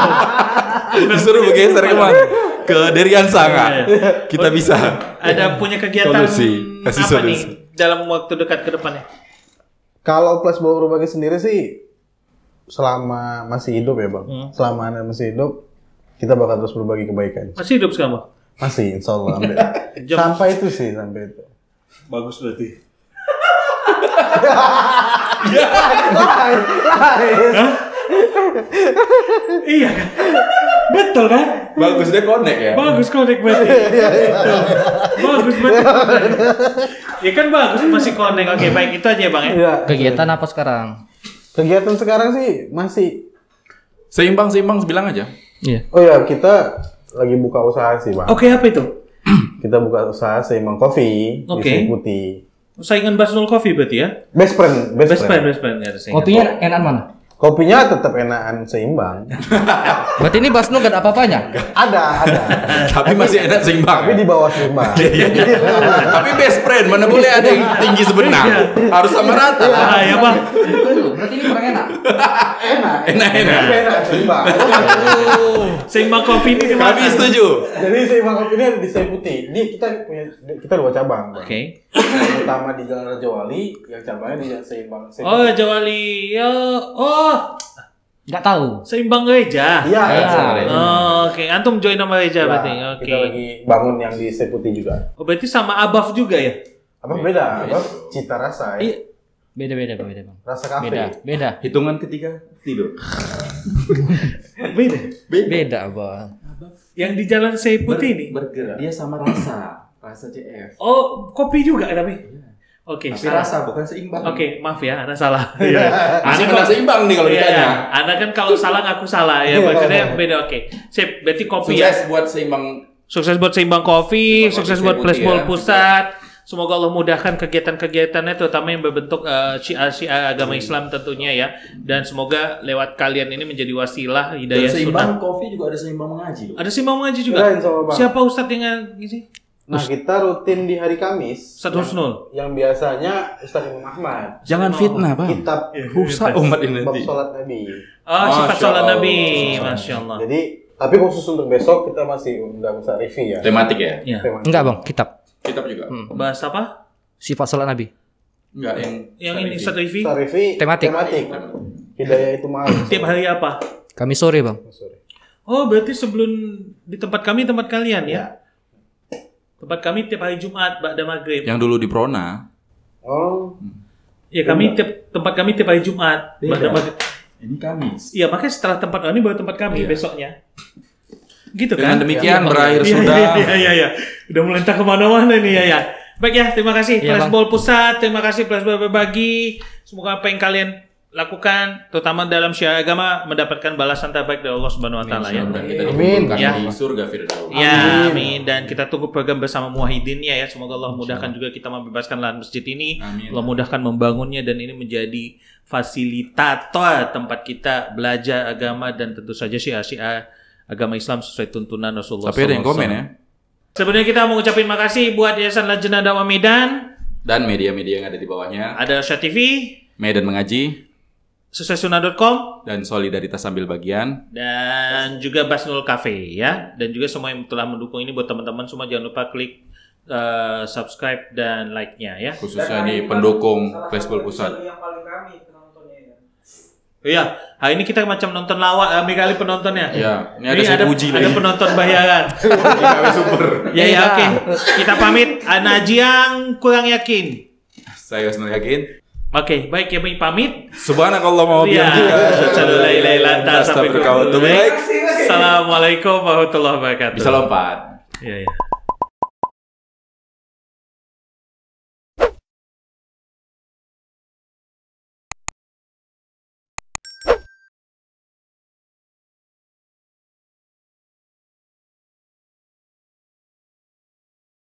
Disuruh bergeser kemana? Ke Derian Sanga. Kita bisa. Ada punya kegiatan Solusi. Kasih apa nih solusi. dalam waktu dekat ke depannya? Kalau flashball berbagi sendiri sih selama masih hidup ya bang. Selama Anda masih hidup, kita bakal terus berbagi kebaikan. Masih hidup sekarang, Bang? Masih, insya Allah. Sampai itu sih, sampai itu. Bagus berarti. Iya kan? Betul kan? Bagus deh connect ya. Bagus connect berarti. Bagus betul. Ya kan bagus masih connect. Oke, baik itu aja ya, Bang ya. Iya. Kegiatan apa sekarang? Kegiatan sekarang sih masih. Seimbang bilang aja. Iya. Oh ya, kita lagi buka usaha sih bang. Oke, apa itu? Kita buka usaha Seimbang Coffee Oke. di Seri Putih. Saingan Basnul Coffee berarti ya? Best friend. Best friend ya ada saingan. Kopinya enak mana? Kopinya tetap enakan seimbang. Berarti ini Basno gak ada apa-apanya? Ada. Tapi masih enak seimbang. Tapi di bawah seimbang. Tapi best friend mana boleh ada yang tinggi sebenar. Harus sama rata. Ah, ya, Bang. Berarti ini kurang enak. Enak. Tapi enakan seimbang. Seimbang Coffee ini di mana? Kami setuju. Jadi Seimbang Coffee ini ada di Seri Putih. Ini kita 2 cabang. Bang. Oke. Yang utama di Jalan Raja Wali, yang cabangnya di Seimbang. Oh, Jawali. Ya. Oh. Nggak tahu. Seimbang Reja. Iya. Oke. Antum join sama Reja berarti. Oke. Kita lagi bangun yang di Seputi juga. Oh, berarti sama Abaf juga ya? Apa beda? Apa cita rasa ya? Iya. Beda Bang. Rasa kafe. Beda. Hitungan ketiga tidur. Beda. Bang. Yang di Jalan Seputi ini. Bergerak. Dia sama rasa CF. Oh, kopi juga tapi. Oke, Tapi salah. rasa bukan seimbang. Oke, maaf ya, Anda salah. Masih kena seimbang nih kalau Iya, ditanya. Anda kan kalau salah ngaku salah ya, maksudnya beda. Oke, sip. Berarti kopi ya. Sukses buat seimbang. Sukses buat Seimbang Coffee, sukses buat Seputi Flashball ya. Pusat. Semoga Allah mudahkan kegiatan-kegiatannya, terutama yang berbentuk syiar agama Islam tentunya ya. Dan semoga lewat kalian ini menjadi wasilah Dan hidayah seimbang sunnah. kopi juga ada seimbang mengaji loh. Ada Seimbang mengaji juga. Keren sama Bang. Siapa Ustadz yang ini? Nah, kita rutin di hari Kamis. Ustadz Husnul. Yang biasanya Ustadz Imam Ahmad. Jangan fitnah, Bang. Kitab Rusak umat ini bab nanti. sholat Nabi. Oh, sifat Masya sholat Allah. Nabi, masya Allah. Jadi, tapi khusus untuk besok kita masih undang Ustadz Rifi ya. Tematik ya? Ya. Tema. Enggak Bang, kitab. Kitab juga. Bahas apa? Sifat salat Nabi. Enggak Yang ini Ustadz Rifi. Ustadz Rifi Tematik. Hidayah itu mahal. Tiap hari apa? Kami sore Bang. Sorry. Oh, berarti sebelum di tempat kami, tempat kalian ya? Tempat kami tiap hari Jumat, ba'da maghrib. Yang dulu di Prona. Oh, Ya, tempat kami tiap hari Jumat, ba'da maghrib. Ini Kamis. Iya, makanya setelah tempat ini baru tempat kami besoknya. Gitu kan? Dengan demikian berakhir Iya, sudah. Iya. Udah mulai entah kemana-mana nih ya. Baik ya, terima kasih Iya, Flashball Pusat, terima kasih Flashball Berbagi. Semoga apa yang kalian lakukan, terutama dalam syiar agama, mendapatkan balasan terbaik dari Allah Subhanahu Wa Taala ya. Dan kita Amin. dikumpulkan Ya. di surga Firdaus. Ya, amin. Dan kita tunggu program bersama muwahhidinnya ya. Semoga Allah mudahkan juga kita membebaskan lahan masjid ini. Amin. Allah mudahkan membangunnya dan ini menjadi fasilitator tempat kita belajar agama dan tentu saja syiar-syiar agama Islam sesuai tuntunan Rasulullah. Tapi ada yang komen ya. Sebenarnya kita mau ngucapin makasih buat Yayasan Lajnah Dakwah Medan, Dan media-media yang ada di bawahnya. ada Syah TV, Medan Mengaji. suksessunnah.com, Dan Solidaritas Sambil Bagian. dan juga Basnul Cafe ya. Dan juga semua yang telah mendukung ini buat teman-teman semua jangan lupa klik subscribe dan like-nya ya. Khususnya di pendukung Flashball Pusat. Yang paling kami penontonnya ya. Iya, hari ini kita macam nonton lawak kali penontonnya. Ya, ini ada saya puji ada lagi. penonton bayaran. Super. Ya, oke. Kita pamit. Naji yang kurang yakin. Saya Husnul Yakin. Oke, baik ya, pamit. Subhanakallah wa Iya. bihamdika. Assalamualaikum warahmatullahi wabarakatuh. Astagfirullah. Assalamualaikum warahmatullahi wabarakatuh. Bisa lompat. Iya, iya.